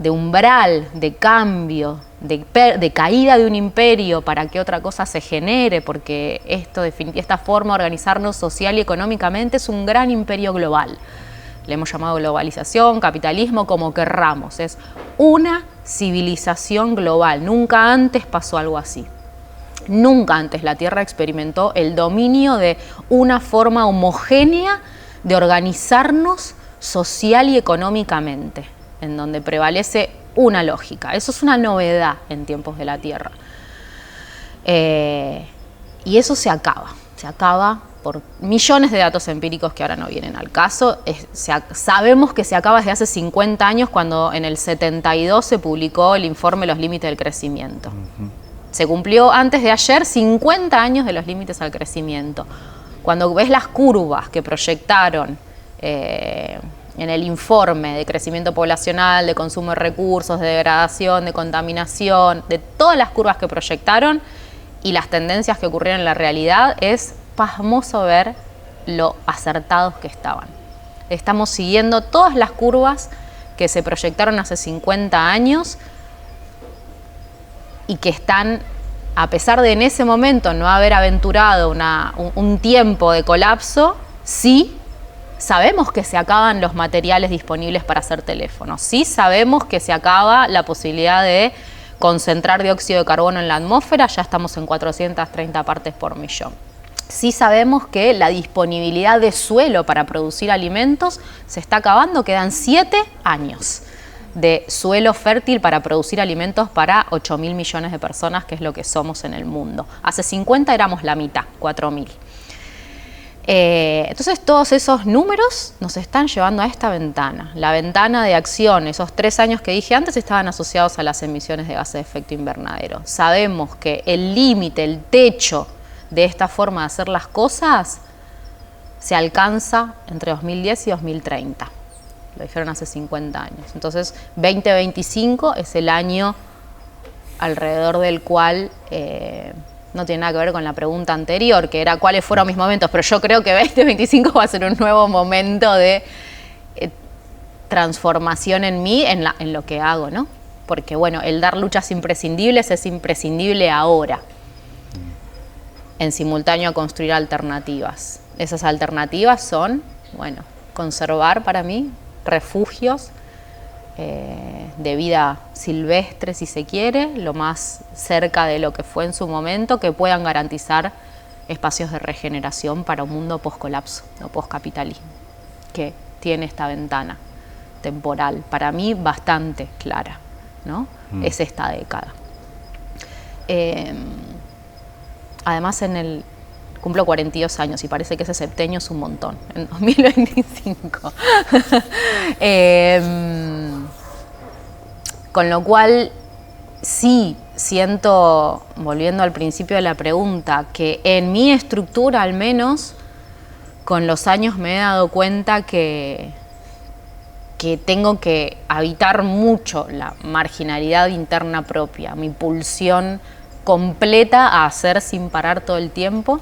umbral, de cambio, de caída de un imperio para que otra cosa se genere, porque esta forma de organizarnos social y económicamente es un gran imperio global. Le hemos llamado globalización, capitalismo, como querramos. Es una civilización global. Nunca antes pasó algo así. Nunca antes la Tierra experimentó el dominio de una forma homogénea de organizarnos social y económicamente, en donde prevalece una lógica. Eso es una novedad en tiempos de la Tierra. Y eso se acaba por millones de datos empíricos que ahora no vienen al caso. Sabemos que se acaba desde hace 50 años, cuando en el 72 se publicó el informe Los límites del crecimiento. Se cumplió antes de ayer 50 años de los límites al crecimiento. Cuando ves las curvas que proyectaron en el informe de crecimiento poblacional, de consumo de recursos, de degradación, de contaminación, de todas las curvas que proyectaron y las tendencias que ocurrieron en la realidad, es pasmoso ver lo acertados que estaban. Estamos siguiendo todas las curvas que se proyectaron hace 50 años y que están, a pesar de en ese momento no haber aventurado un tiempo de colapso, sí sabemos que se acaban los materiales disponibles para hacer teléfonos, sí sabemos que se acaba la posibilidad de concentrar dióxido de carbono en la atmósfera, ya estamos en 430 partes por millón. Sí sabemos que la disponibilidad de suelo para producir alimentos se está acabando, quedan 7 años de suelo fértil para producir alimentos para 8.000 millones de personas, que es lo que somos en el mundo. Hace 50 éramos la mitad, 4.000. Entonces todos esos números nos están llevando a esta ventana. La ventana de acción, esos 3 años que dije antes, estaban asociados a las emisiones de gases de efecto invernadero. Sabemos que el límite, el techo de esta forma de hacer las cosas se alcanza entre 2010 y 2030. Lo dijeron hace 50 años. Entonces 2025 es el año alrededor del cual... no tiene nada que ver con la pregunta anterior, que era cuáles fueron mis momentos, pero yo creo que 2025 va a ser un nuevo momento de transformación en mí, en lo que hago, ¿no? Porque bueno, el dar luchas imprescindibles es imprescindible ahora, en simultáneo a construir alternativas. Esas alternativas son, bueno, conservar para mí refugios de vida silvestre, si se quiere, lo más cerca de lo que fue en su momento, que puedan garantizar espacios de regeneración para un mundo post-colapso o post-capitalismo, que tiene esta ventana temporal, para mí bastante clara, ¿no? Es esta década. Además, cumplo 42 años y parece que ese septenio es un montón, en 2025. Con lo cual, sí siento, volviendo al principio de la pregunta, que en mi estructura al menos, con los años me he dado cuenta que tengo que habitar mucho la marginalidad interna propia, mi pulsión completa a hacer sin parar todo el tiempo,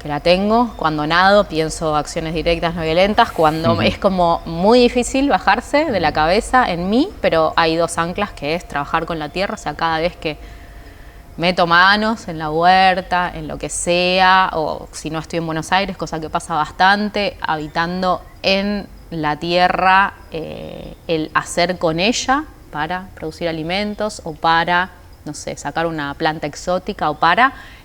que la tengo. Cuando nado pienso acciones directas no violentas, cuando es como muy difícil bajarse de la cabeza en mí, pero hay dos anclas, que es trabajar con la tierra. O sea, cada vez que meto manos en la huerta, en lo que sea, o si no estoy en Buenos Aires, cosa que pasa bastante, habitando en la tierra, el hacer con ella para producir alimentos o para, no sé, sacar una planta exótica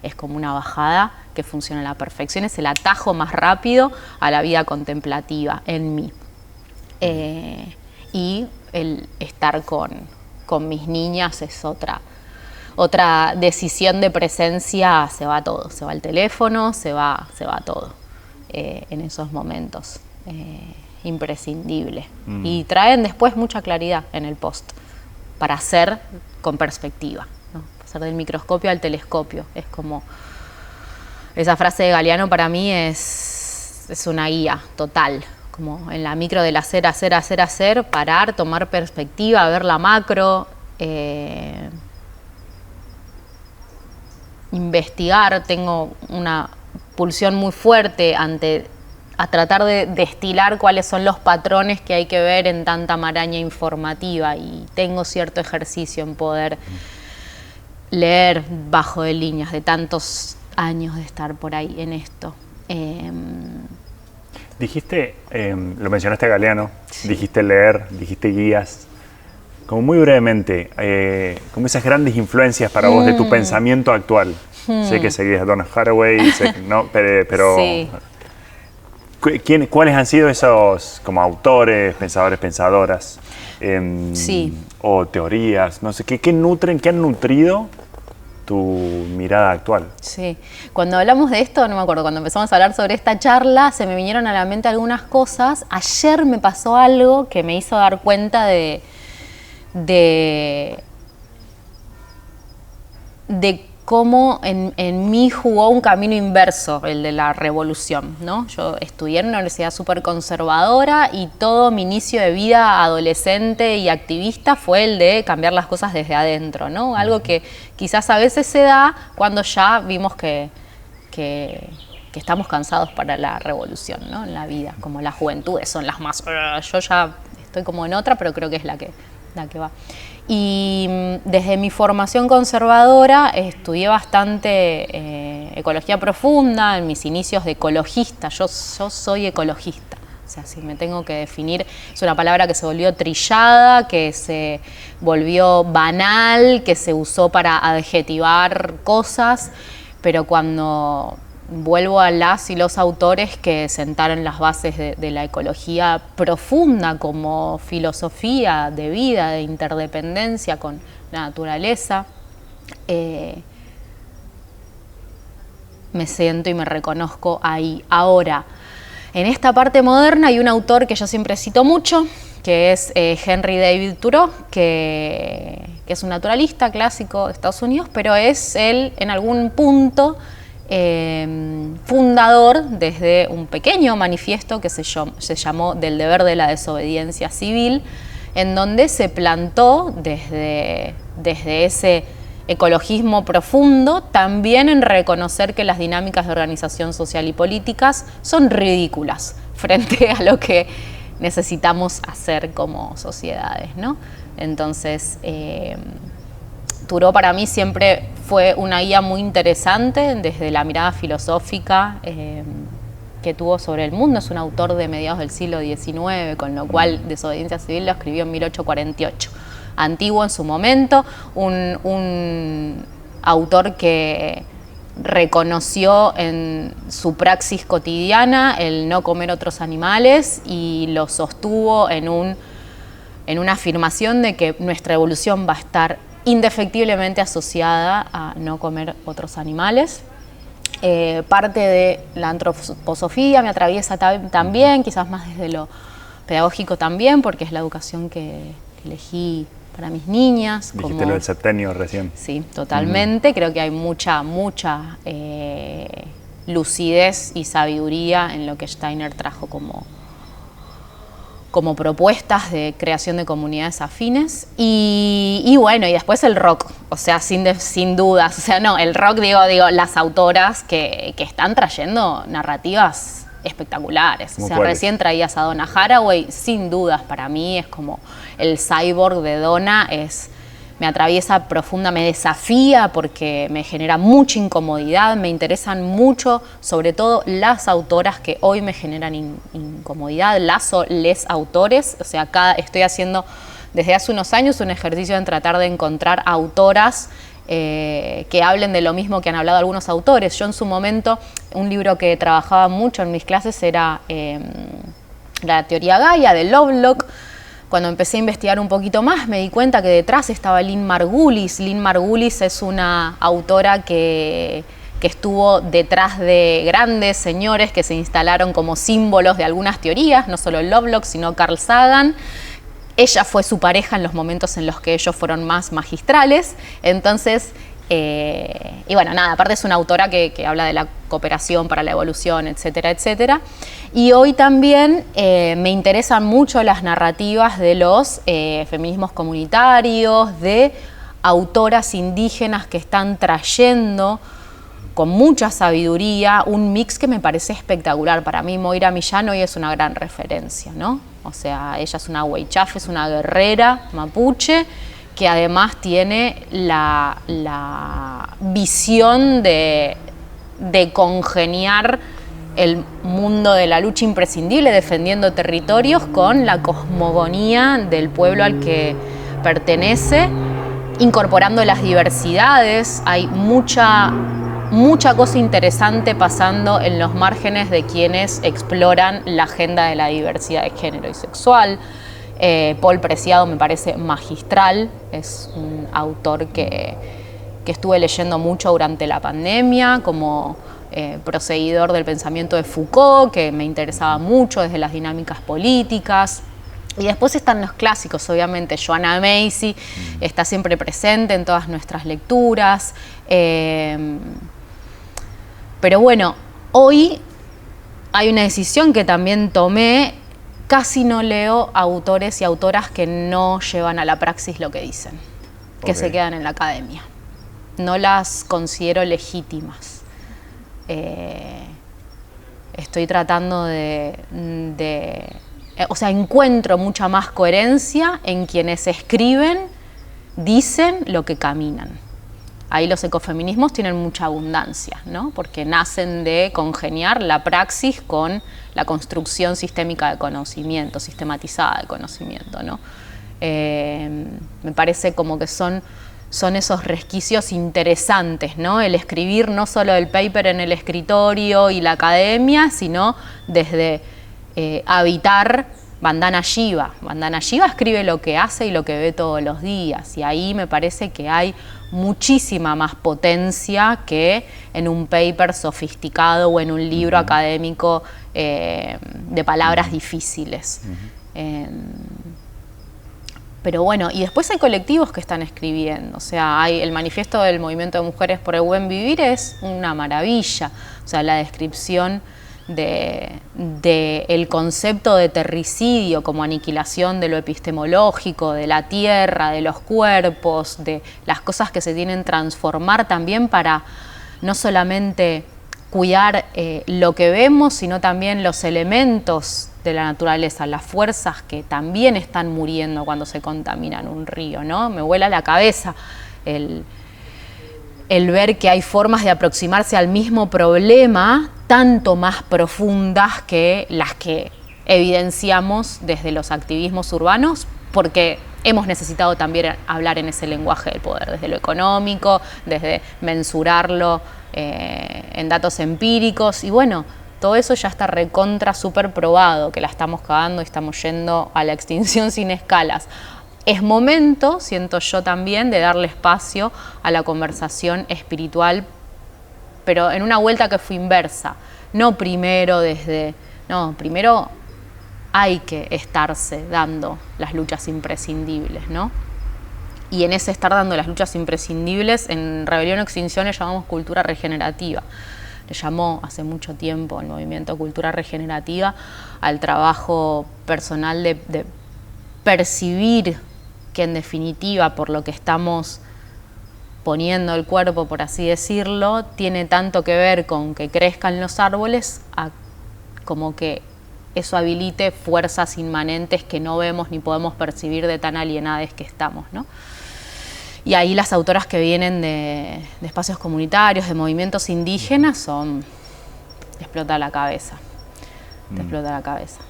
es como una bajada que funciona a la perfección, es el atajo más rápido a la vida contemplativa en mí. Y el estar con mis niñas es otra decisión de presencia. Se va todo, se va el teléfono, se va todo en esos momentos. Imprescindible. Y traen después mucha claridad en el post para hacer con perspectiva, ¿no? Pasar del microscopio al telescopio. Es como esa frase de Galeano, para mí es una guía total, como en la micro del hacer, parar, tomar perspectiva, ver la macro, investigar. Tengo una pulsión muy fuerte a tratar de destilar cuáles son los patrones que hay que ver en tanta maraña informativa, y tengo cierto ejercicio en poder leer bajo de líneas de tantos años de estar por ahí en esto. Dijiste, lo mencionaste a Galeano, sí. Dijiste leer, dijiste guías, como muy brevemente, como esas grandes influencias para vos de tu pensamiento actual. Sé que seguís a Donna Haraway, no, pero sí. ¿Cuáles han sido esos como autores, pensadores, pensadoras, sí. o teorías, no sé, qué han nutrido tu mirada actual? Sí, cuando hablamos de esto, no me acuerdo, cuando empezamos a hablar sobre esta charla, se me vinieron a la mente algunas cosas. Ayer me pasó algo que me hizo dar cuenta de cómo en mí jugó un camino inverso, el de la revolución, ¿no? Yo estudié en una universidad súper conservadora y todo mi inicio de vida adolescente y activista fue el de cambiar las cosas desde adentro, ¿no? Algo que quizás a veces se da cuando ya vimos que estamos cansados para la revolución, ¿no? En la vida, como las juventudes son las más... Yo ya estoy como en otra, pero creo que es la que va. Y desde mi formación conservadora estudié bastante ecología profunda, en mis inicios de ecologista. Yo soy ecologista, o sea, si me tengo que definir, es una palabra que se volvió trillada, que se volvió banal, que se usó para adjetivar cosas, pero cuando vuelvo a las y los autores que sentaron las bases de la ecología profunda como filosofía de vida, de interdependencia con la naturaleza, me siento y me reconozco ahí. Ahora, en esta parte moderna hay un autor que yo siempre cito mucho, que es Henry David Thoreau, que es un naturalista clásico de Estados Unidos, pero es él en algún punto fundador desde un pequeño manifiesto que se llamó Del deber de la desobediencia civil, en donde se plantó desde ese ecologismo profundo también en reconocer que las dinámicas de organización social y políticas son ridículas frente a lo que necesitamos hacer como sociedades, ¿no? Entonces, Thoreau para mí siempre fue una guía muy interesante desde la mirada filosófica que tuvo sobre el mundo. Es un autor de mediados del siglo XIX, con lo cual Desobediencia Civil lo escribió en 1848. Antiguo en su momento, un autor que reconoció en su praxis cotidiana el no comer otros animales y lo sostuvo en una afirmación de que nuestra evolución va a estar indefectiblemente asociada a no comer otros animales. Parte de la antroposofía me atraviesa también, quizás más desde lo pedagógico también, porque es la educación que elegí para mis niñas. Dijiste lo del septenio recién. Sí, totalmente. Creo que hay mucha lucidez y sabiduría en lo que Steiner trajo como propuestas de creación de comunidades afines. Y bueno, y después el rock, o sea, sin dudas. O sea, no, el rock, digo las autoras que están trayendo narrativas espectaculares. O sea, recién traías a Donna Haraway, sin dudas, para mí es como el cyborg de Donna, me atraviesa profunda, me desafía porque me genera mucha incomodidad, me interesan mucho, sobre todo las autoras que hoy me generan incomodidad, les autores. O sea, estoy haciendo desde hace unos años un ejercicio en tratar de encontrar autoras que hablen de lo mismo que han hablado algunos autores. Yo en su momento, un libro que trabajaba mucho en mis clases era la teoría Gaia de Lovelock. Cuando empecé a investigar un poquito más, me di cuenta que detrás estaba Lynn Margulis. Lynn Margulis es una autora que estuvo detrás de grandes señores que se instalaron como símbolos de algunas teorías, no solo Lovelock, sino Carl Sagan. Ella fue su pareja en los momentos en los que ellos fueron más magistrales. Entonces, y bueno, nada, aparte es una autora que habla de la cooperación para la evolución, etcétera, etcétera. Y hoy también me interesan mucho las narrativas de los feminismos comunitarios, de autoras indígenas que están trayendo con mucha sabiduría un mix que me parece espectacular. Para mí Moira Millán hoy es una gran referencia, ¿no? O sea, ella es una huaychafe, es una guerrera mapuche, que además tiene la visión de congeniar el mundo de la lucha imprescindible, defendiendo territorios, con la cosmogonía del pueblo al que pertenece, incorporando las diversidades. Hay mucha cosa interesante pasando en los márgenes de quienes exploran la agenda de la diversidad de género y sexual. Paul Preciado me parece magistral, es un autor que estuve leyendo mucho durante la pandemia, como proseguidor del pensamiento de Foucault, que me interesaba mucho desde las dinámicas políticas. Y después están los clásicos, obviamente. Joanna Macy está siempre presente en todas nuestras lecturas. Pero bueno, hoy hay una decisión que también tomé. Casi no leo autores y autoras que no llevan a la praxis lo que dicen, que se quedan en la academia. No las considero legítimas. Estoy tratando o sea, encuentro mucha más coherencia en quienes escriben, dicen lo que caminan. Ahí los ecofeminismos tienen mucha abundancia, ¿no? Porque nacen de congeniar la praxis con la construcción sistémica de conocimiento, sistematizada de conocimiento, ¿no? Me parece como que son esos resquicios interesantes, ¿no? El escribir no solo el paper en el escritorio y la academia, sino desde habitar Vandana Shiva. Vandana Shiva escribe lo que hace y lo que ve todos los días, y ahí me parece que hay muchísima más potencia que en un paper sofisticado o en un libro académico de palabras difíciles. Pero bueno, y después hay colectivos que están escribiendo. O sea, hay el manifiesto del Movimiento de Mujeres por el Buen Vivir, es una maravilla. O sea, la descripción el concepto de terricidio como aniquilación de lo epistemológico, de la tierra, de los cuerpos, de las cosas que se tienen que transformar también para no solamente cuidar lo que vemos, sino también los elementos de la naturaleza, las fuerzas que también están muriendo cuando se contaminan un río, ¿no? Me vuela la cabeza el ver que hay formas de aproximarse al mismo problema tanto más profundas que las que evidenciamos desde los activismos urbanos, porque hemos necesitado también hablar en ese lenguaje del poder, desde lo económico, desde mensurarlo en datos empíricos, y bueno, todo eso ya está recontra súper probado, que la estamos cagando y estamos yendo a la extinción sin escalas. Es momento, siento yo también, de darle espacio a la conversación espiritual, pero en una vuelta que fue inversa. No primero primero hay que estarse dando las luchas imprescindibles, ¿no? Y en ese estar dando las luchas imprescindibles, en Rebelión o Extinción le llamamos cultura regenerativa. Le llamó hace mucho tiempo el movimiento Cultura Regenerativa al trabajo personal de percibir que en definitiva por lo que estamos poniendo el cuerpo, por así decirlo, tiene tanto que ver con que crezcan los árboles como que eso habilite fuerzas inmanentes que no vemos ni podemos percibir de tan alienadas que estamos, ¿no? Y ahí las autoras que vienen de espacios comunitarios, de movimientos indígenas, te explota la cabeza. Te explota la cabeza.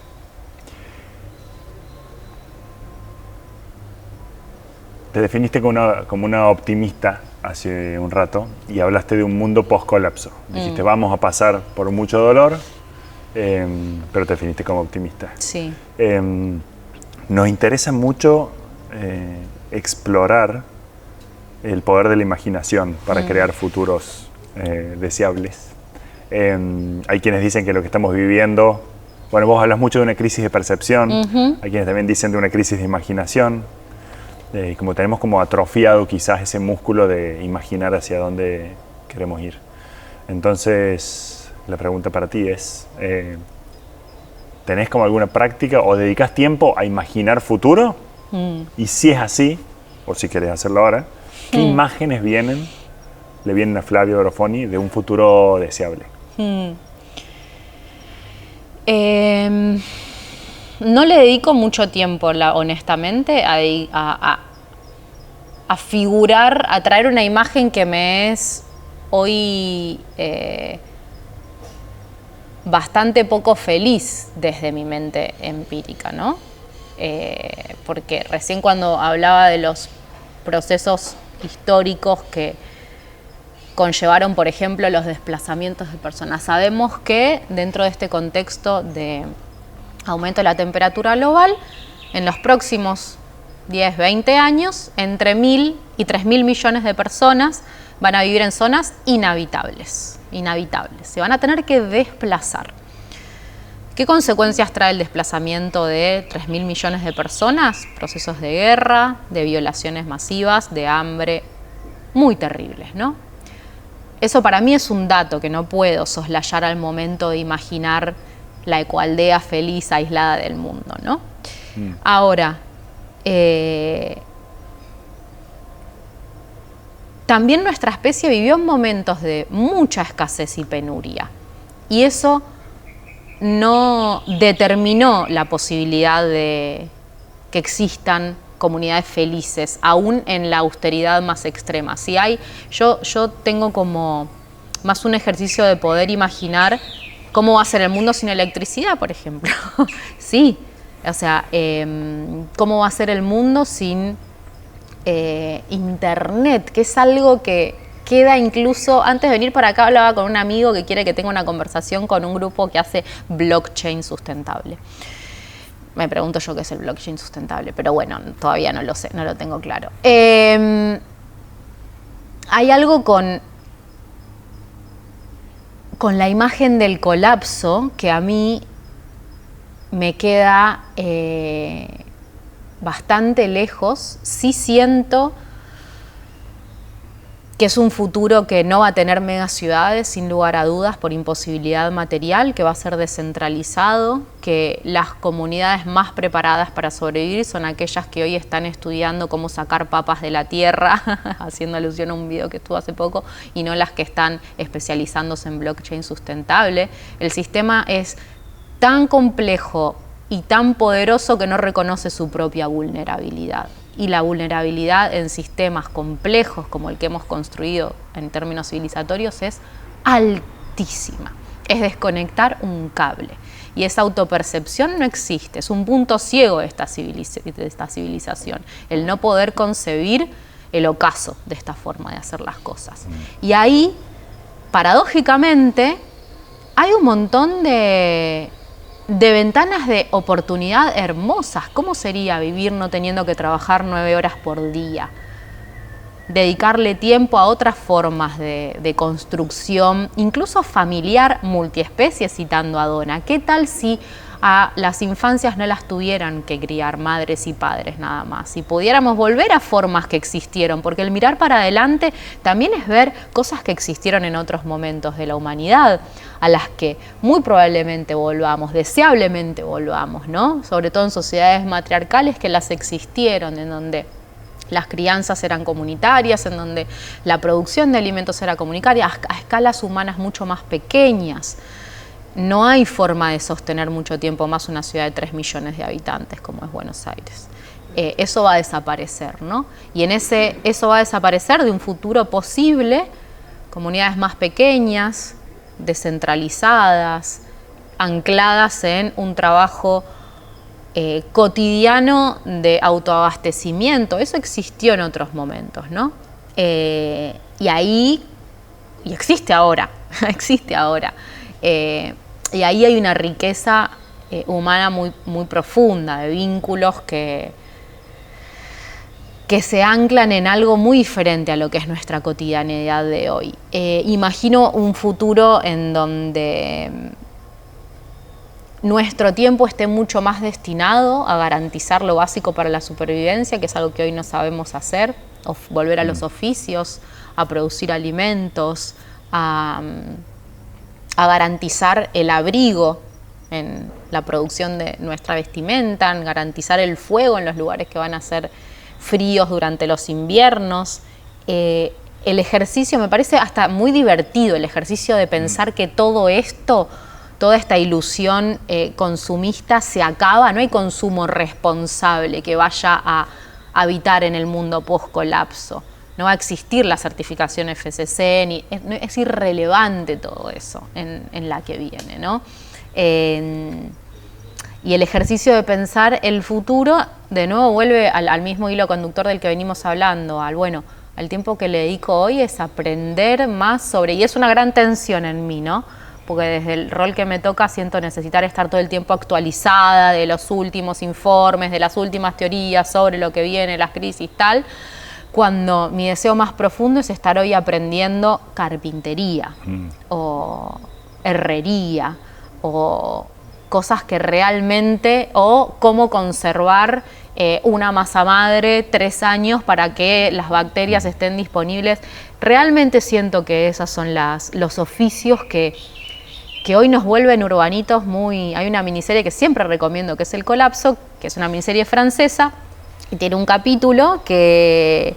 Te definiste como una optimista hace un rato y hablaste de un mundo post-colapso. Dijiste, vamos a pasar por mucho dolor, pero te definiste como optimista. Sí. Nos interesa mucho explorar el poder de la imaginación para crear futuros deseables. Hay quienes dicen que lo que estamos viviendo, bueno, vos hablas mucho de una crisis de percepción, hay quienes también dicen de una crisis de imaginación, como tenemos como atrofiado quizás ese músculo de imaginar hacia dónde queremos ir. Entonces, la pregunta para ti es, ¿tenés como alguna práctica o dedicás tiempo a imaginar futuro? Y si es así, o si querés hacerlo ahora, ¿qué imágenes le vienen a Flavio Grofoni de un futuro deseable? No le dedico mucho tiempo, honestamente, a figurar, a traer una imagen que me es hoy bastante poco feliz desde mi mente empírica, ¿no? Porque recién cuando hablaba de los procesos históricos que conllevaron, por ejemplo, los desplazamientos de personas, sabemos que dentro de este contexto de aumento de la temperatura global, en los próximos 10, 20 años, entre 1.000 y 3.000 millones de personas van a vivir en zonas inhabitables. Se van a tener que desplazar. ¿Qué consecuencias trae el desplazamiento de 3.000 millones de personas? Procesos de guerra, de violaciones masivas, de hambre, muy terribles, ¿no? Eso para mí es un dato que no puedo soslayar al momento de imaginar la ecoaldea feliz aislada del mundo, ¿no? Ahora, también nuestra especie vivió momentos de mucha escasez y penuria, y eso no determinó la posibilidad de que existan comunidades felices, aún en la austeridad más extrema. Si hay, yo tengo como más un ejercicio de poder imaginar cómo va a ser el mundo sin electricidad, por ejemplo. Sí, o sea, cómo va a ser el mundo sin internet, que es algo que queda incluso, antes de venir para acá hablaba con un amigo que quiere que tenga una conversación con un grupo que hace blockchain sustentable. Me pregunto yo qué es el blockchain sustentable, pero bueno, todavía no lo sé, no lo tengo claro. Hay algo con la imagen del colapso que a mí me queda bastante lejos. Sí siento que es un futuro que no va a tener megaciudades, sin lugar a dudas, por imposibilidad material, que va a ser descentralizado, que las comunidades más preparadas para sobrevivir son aquellas que hoy están estudiando cómo sacar papas de la tierra, haciendo alusión a un video que estuvo hace poco, y no las que están especializándose en blockchain sustentable. El sistema es tan complejo y tan poderoso que no reconoce su propia vulnerabilidad. Y la vulnerabilidad en sistemas complejos como el que hemos construido en términos civilizatorios es altísima. Es desconectar un cable. Y esa autopercepción no existe, es un punto ciego de esta civilización, el no poder concebir el ocaso de esta forma de hacer las cosas. Y ahí, paradójicamente, hay un montón de ventanas de oportunidad hermosas. ¿Cómo sería vivir no teniendo que trabajar 9 horas por día? Dedicarle tiempo a otras formas de construcción, incluso familiar, multiespecie, citando a Donna. ¿Qué tal si a las infancias no las tuvieran que criar madres y padres nada más? Si pudiéramos volver a formas que existieron, porque el mirar para adelante también es ver cosas que existieron en otros momentos de la humanidad, a las que muy probablemente volvamos, deseablemente volvamos, ¿no? Sobre todo en sociedades matriarcales que las existieron, en donde las crianzas eran comunitarias, en donde la producción de alimentos era comunitaria, a escalas humanas mucho más pequeñas. No hay forma de sostener mucho tiempo más una ciudad de 3 millones de habitantes como es Buenos Aires. Eso va a desaparecer, ¿no? Y eso va a desaparecer de un futuro posible, comunidades más pequeñas, descentralizadas, ancladas en un trabajo cotidiano de autoabastecimiento. Eso existió en otros momentos, ¿no? Y existe ahora, existe ahora. Y ahí hay una riqueza humana muy, muy profunda, de vínculos que se anclan en algo muy diferente a lo que es nuestra cotidianidad de hoy. Imagino un futuro en donde nuestro tiempo esté mucho más destinado a garantizar lo básico para la supervivencia, que es algo que hoy no sabemos hacer, volver a los oficios, a producir alimentos, a garantizar el abrigo en la producción de nuestra vestimenta, en garantizar el fuego en los lugares que van a ser fríos durante los inviernos. El ejercicio me parece hasta muy divertido, el ejercicio de pensar que todo esto, toda esta ilusión consumista se acaba, no hay consumo responsable que vaya a habitar en el mundo post-colapso. No va a existir la certificación FSC, es irrelevante todo eso en la que viene, ¿no? Y el ejercicio de pensar el futuro, de nuevo vuelve al mismo hilo conductor del que venimos hablando, al tiempo que le dedico hoy es aprender más sobre, y es una gran tensión en mí, ¿no? Porque desde el rol que me toca siento necesitar estar todo el tiempo actualizada de los últimos informes, de las últimas teorías sobre lo que viene, las crisis, tal, cuando mi deseo más profundo es estar hoy aprendiendo carpintería o herrería o cosas que realmente, o cómo conservar una masa madre 3 años para que las bacterias estén disponibles. Realmente siento que esos son los oficios que hoy nos vuelven urbanitos muy... Hay una miniserie que siempre recomiendo, que es El Colapso, que es una miniserie francesa, y tiene un capítulo en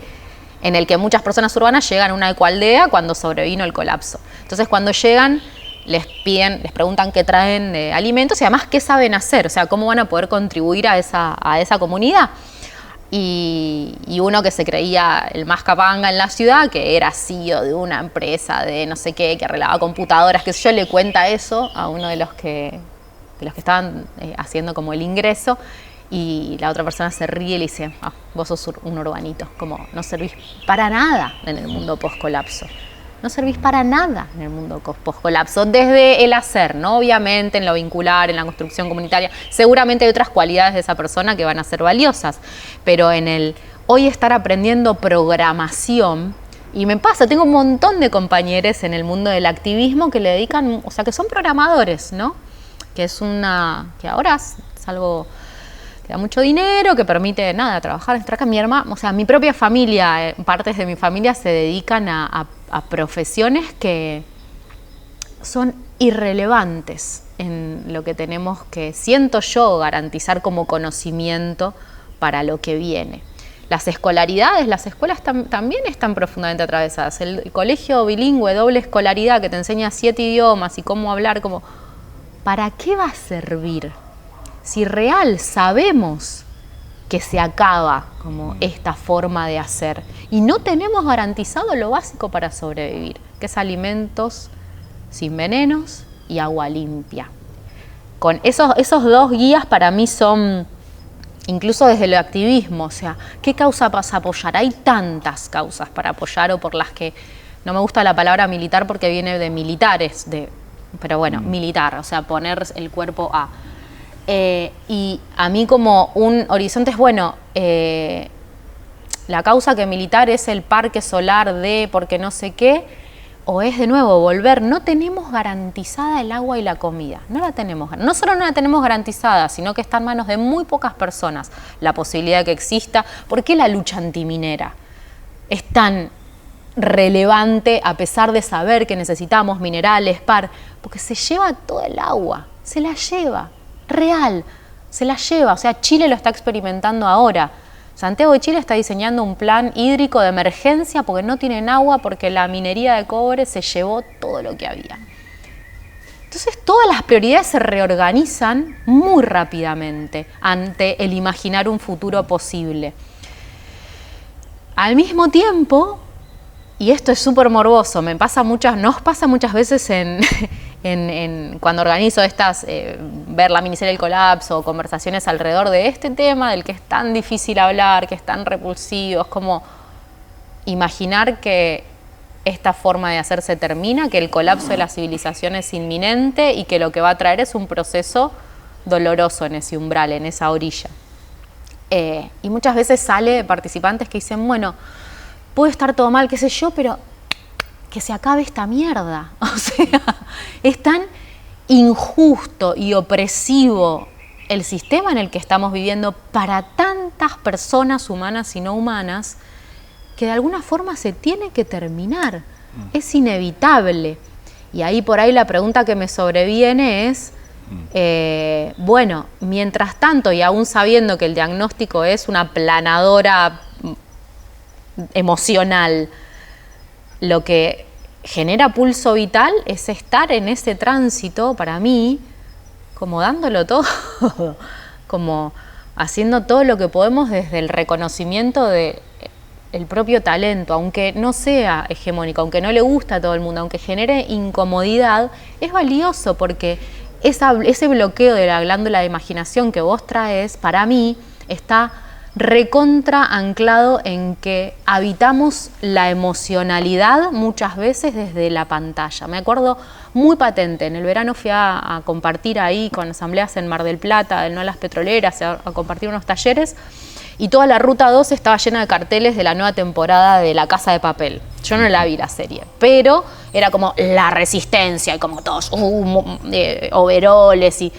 el que muchas personas urbanas llegan a una ecoaldea cuando sobrevino el colapso. Entonces, cuando llegan, les preguntan qué traen de alimentos y además qué saben hacer, o sea, cómo van a poder contribuir a esa comunidad. Y uno que se creía el más capanga en la ciudad, que era CEO de una empresa de no sé qué, que arreglaba computadoras, que yo, le cuenta eso a uno de los que estaban haciendo como el ingreso, y la otra persona se ríe y le dice, vos sos un urbanito, como no servís para nada en el mundo post-colapso. No servís para nada en el mundo post-colapso, desde el hacer, ¿no? Obviamente en lo vincular, en la construcción comunitaria, seguramente hay otras cualidades de esa persona que van a ser valiosas, pero en el hoy estar aprendiendo programación, y me pasa, tengo un montón de compañeros en el mundo del activismo que le dedican, o sea, que son programadores, ¿no? Que ahora es algo que da mucho dinero, que permite, trabajar, estar acá. Mi hermana, o sea, mi propia familia, partes de mi familia se dedican a profesiones que son irrelevantes en lo que tenemos que, siento yo, garantizar como conocimiento para lo que viene. Las escuelas también están profundamente atravesadas. El colegio bilingüe, doble escolaridad, que te enseña 7 idiomas y cómo hablar, ¿para qué va a servir si real sabemos que se acaba como esta forma de hacer y no tenemos garantizado lo básico para sobrevivir, que es alimentos sin venenos y agua limpia. Con esos dos guías para mí son, incluso desde el activismo, o sea, ¿qué causa vas a apoyar? Hay tantas causas para apoyar o por las que, no me gusta la palabra militar porque viene de militares, pero bueno, militar, o sea, poner el cuerpo a... y a mí como un horizonte es, bueno, la causa que militar es el parque solar de porque no sé qué, o es de nuevo volver, no tenemos garantizada el agua y la comida, no solo no la tenemos garantizada, sino que está en manos de muy pocas personas la posibilidad de que exista. ¿Por qué la lucha antiminera es tan relevante a pesar de saber que necesitamos minerales, porque se lleva todo el agua, se la lleva, real, se la lleva, o sea, Chile lo está experimentando ahora. Santiago de Chile está diseñando un plan hídrico de emergencia porque no tienen agua, porque la minería de cobre se llevó todo lo que había. Entonces todas las prioridades se reorganizan muy rápidamente ante el imaginar un futuro posible. Al mismo tiempo, y esto es súper morboso, nos pasa muchas veces cuando organizo estas, ver la miniserie El Colapso, conversaciones alrededor de este tema del que es tan difícil hablar, que es tan repulsivo, es como imaginar que esta forma de hacer se termina, que el colapso de la civilización es inminente y que lo que va a traer es un proceso doloroso en ese umbral, en esa orilla. Y muchas veces sale de participantes que dicen, bueno, puede estar todo mal, qué sé yo, pero que se acabe esta mierda. O sea, es tan injusto y opresivo el sistema en el que estamos viviendo para tantas personas humanas y no humanas que de alguna forma se tiene que terminar. Es inevitable. Y ahí por ahí la pregunta que me sobreviene es, bueno, mientras tanto y aún sabiendo que el diagnóstico es una planadora emocional, lo que genera pulso vital es estar en ese tránsito, para mí, como dándolo todo, como haciendo todo lo que podemos desde el reconocimiento del propio talento, aunque no sea hegemónico, aunque no le gusta a todo el mundo, aunque genere incomodidad, es valioso porque ese bloqueo de la glándula de imaginación que vos traes, para mí, está recontra anclado en que habitamos la emocionalidad muchas veces desde la pantalla. Me acuerdo muy patente, en el verano fui a compartir ahí con asambleas en Mar del Plata, no a las petroleras, a compartir unos talleres, y toda la Ruta 2 estaba llena de carteles de la nueva temporada de La Casa de Papel. Yo no la vi la serie, pero era como la resistencia, y como todos overoles y...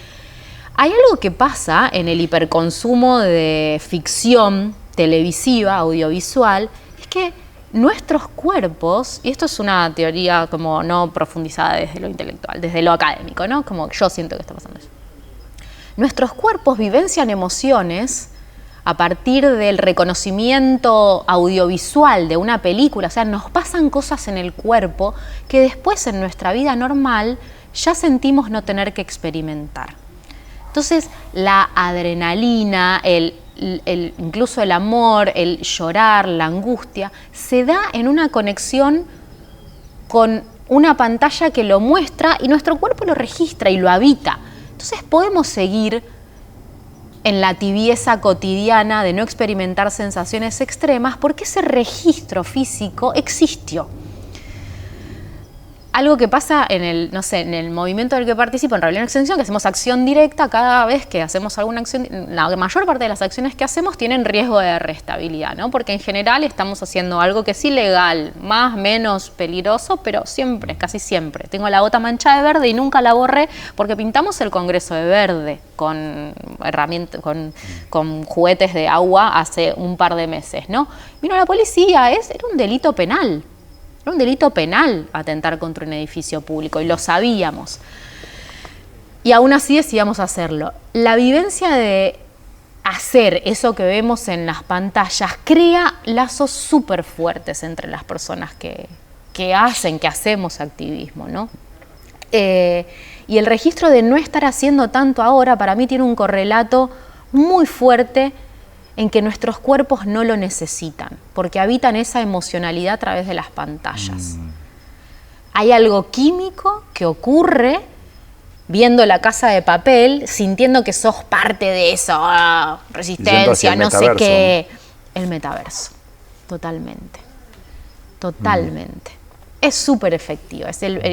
Hay algo que pasa en el hiperconsumo de ficción televisiva, audiovisual, es que nuestros cuerpos, y esto es una teoría como no profundizada desde lo intelectual, desde lo académico, ¿no? Como yo siento que está pasando eso. Nuestros cuerpos vivencian emociones a partir del reconocimiento audiovisual de una película, o sea, nos pasan cosas en el cuerpo que después en nuestra vida normal ya sentimos no tener que experimentar. Entonces, la adrenalina, incluso el amor, el llorar, la angustia, se da en una conexión con una pantalla que lo muestra y nuestro cuerpo lo registra y lo habita. Entonces, podemos seguir en la tibieza cotidiana de no experimentar sensaciones extremas porque ese registro físico existió. Algo que pasa en el movimiento del que participo, en Rebelión Extinción, que hacemos acción directa, cada vez que hacemos alguna acción, la mayor parte de las acciones que hacemos tienen riesgo de arrestabilidad, ¿no? Porque en general estamos haciendo algo que es ilegal, más, menos peligroso, pero siempre, casi siempre. Tengo la bota manchada de verde y nunca la borré porque pintamos el Congreso de verde con herramientas, con juguetes de agua hace un par de meses, ¿no? Vino la policía, era un delito penal. Era un delito penal atentar contra un edificio público y lo sabíamos. Y aún así decidíamos hacerlo. La vivencia de hacer eso que vemos en las pantallas crea lazos súper fuertes entre las personas que hacemos activismo, ¿no? Y Y el registro de no estar haciendo tanto ahora, para mí tiene un correlato muy fuerte en que nuestros cuerpos no lo necesitan, porque habitan esa emocionalidad a través de las pantallas. Hay algo químico que ocurre viendo La Casa de Papel, sintiendo que sos parte de eso, resistencia, no sé qué. El metaverso, totalmente. Totalmente. Es súper efectivo,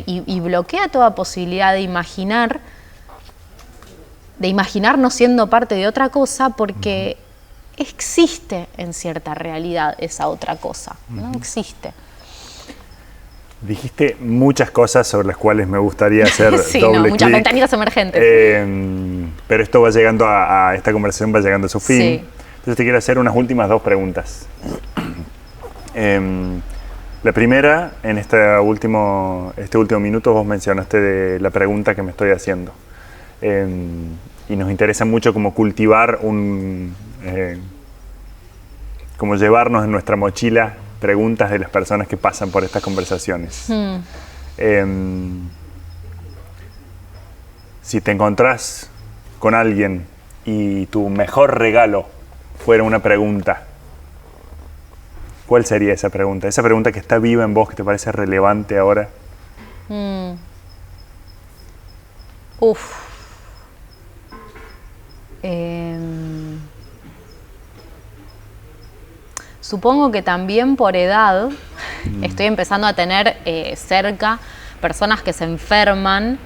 y bloquea toda posibilidad de imaginarnos siendo parte de otra cosa, porque existe en cierta realidad esa otra cosa, ¿no? Existe. Dijiste muchas cosas sobre las cuales me gustaría hacer sí, doble clic. Muchas ventanitas emergentes. Pero esto va llegando a esta conversación va llegando a su fin. Sí. Entonces te quiero hacer unas últimas 2 preguntas. La primera, en este último minuto vos mencionaste de la pregunta que me estoy haciendo. Y nos interesa mucho como cultivar como llevarnos en nuestra mochila preguntas de las personas que pasan por estas conversaciones. Si te encontrás con alguien y tu mejor regalo fuera una pregunta, ¿cuál sería esa pregunta? Esa pregunta que está viva en vos, que te parece relevante ahora. Supongo que también por edad estoy empezando a tener cerca personas que se enferman,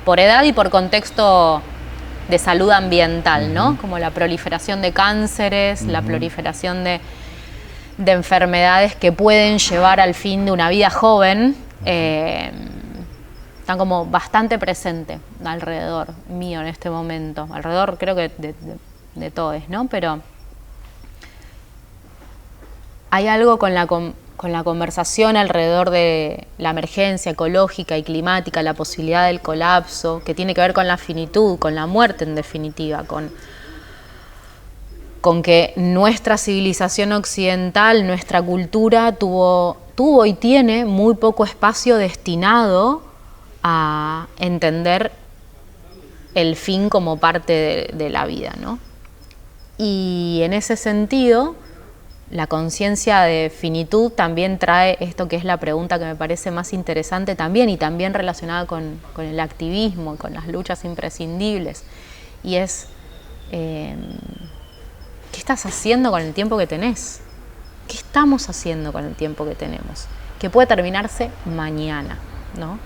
por edad y por contexto de salud ambiental, ¿no? Como la proliferación de cánceres, la proliferación de enfermedades que pueden llevar al fin de una vida joven, están como bastante presentes alrededor mío en este momento, alrededor creo que de todos, ¿no? Pero hay algo con la conversación alrededor de la emergencia ecológica y climática, la posibilidad del colapso, que tiene que ver con la finitud, con la muerte en definitiva, con que nuestra civilización occidental, nuestra cultura tuvo y tiene muy poco espacio destinado a entender el fin como parte de la vida, ¿no? Y en ese sentido, la conciencia de finitud también trae esto que es la pregunta que me parece más interesante también, y también relacionada con el activismo y con las luchas imprescindibles, y es ¿qué estás haciendo con el tiempo que tenés? ¿Qué estamos haciendo con el tiempo que tenemos? Que puede terminarse mañana, ¿no?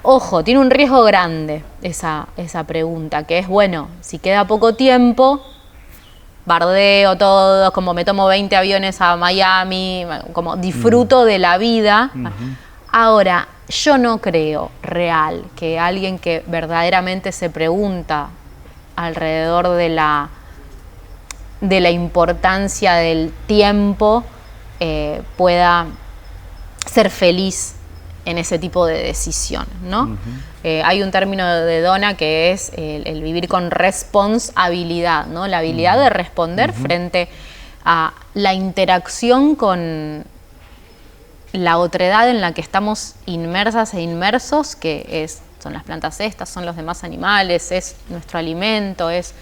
Ojo, tiene un riesgo grande esa pregunta, que es, bueno, si queda poco tiempo, bardeo todo, como me tomo 20 aviones a Miami, como disfruto de la vida. Ahora, yo no creo real que alguien que verdaderamente se pregunta alrededor de la importancia del tiempo pueda ser feliz en ese tipo de decisión, ¿no? Hay un término de Donna que es el vivir con responsabilidad, ¿no? La habilidad de responder frente a la interacción con la otredad en la que estamos inmersas e inmersos, que son las plantas estas, son los demás animales, es nuestro alimento, es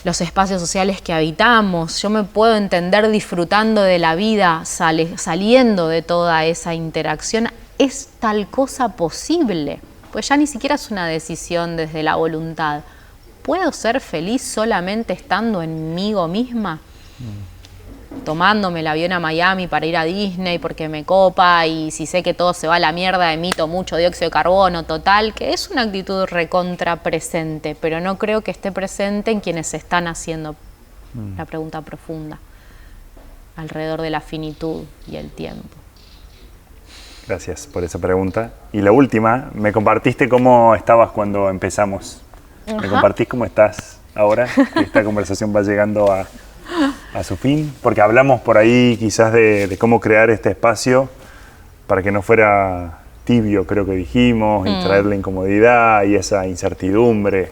los espacios sociales que habitamos. Yo me puedo entender disfrutando de la vida, saliendo de toda esa interacción. ¿Es tal cosa posible? Pues ya ni siquiera es una decisión desde la voluntad. ¿Puedo ser feliz solamente estando en mí misma? Tomándome el avión a Miami para ir a Disney porque me copa, y si sé que todo se va a la mierda emito mucho dióxido de carbono, total, que es una actitud recontra presente, pero no creo que esté presente en quienes están haciendo la pregunta profunda alrededor de la finitud y el tiempo. Gracias por esa pregunta. Y la última, me compartiste cómo estabas cuando empezamos. ¿Me compartís cómo estás ahora? Esta conversación va llegando a su fin, porque hablamos por ahí quizás de cómo crear este espacio para que no fuera tibio, creo que dijimos, y traer la incomodidad y esa incertidumbre.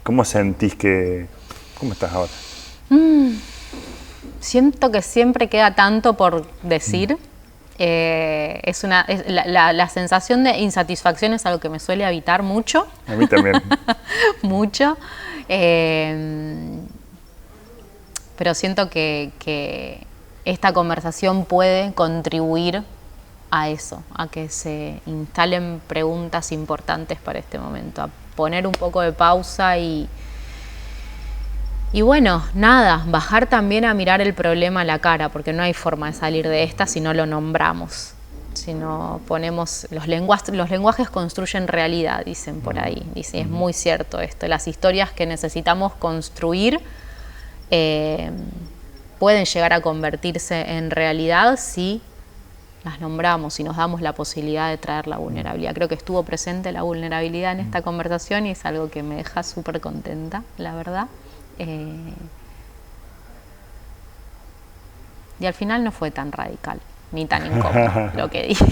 ¿Cómo sentís cómo estás ahora? Siento que siempre queda tanto por decir, La sensación de insatisfacción es algo que me suele habitar mucho. A mí también. Mucho. Pero siento que esta conversación puede contribuir a eso, a que se instalen preguntas importantes para este momento, a poner un poco de pausa y bueno, nada, bajar también a mirar el problema a la cara, porque no hay forma de salir de esta si no lo nombramos, si no ponemos... Los lenguajes construyen realidad, dicen por ahí, y es muy cierto esto. Las historias que necesitamos construir pueden llegar a convertirse en realidad si las nombramos y nos damos la posibilidad de traer la vulnerabilidad. Creo que estuvo presente la vulnerabilidad en esta conversación y es algo que me deja súper contenta, la verdad. Y al final no fue tan radical, ni tan incómodo lo que dije.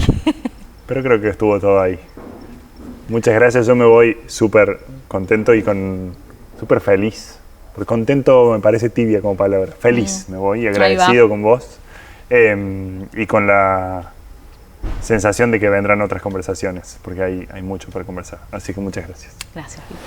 Pero creo que estuvo todo ahí. Muchas gracias, yo me voy súper contento y súper feliz. Porque contento me parece tibia como palabra. Feliz me voy, agradecido con vos. Y con la sensación de que vendrán otras conversaciones, porque hay mucho para conversar. Así que muchas gracias. Gracias, Pipo.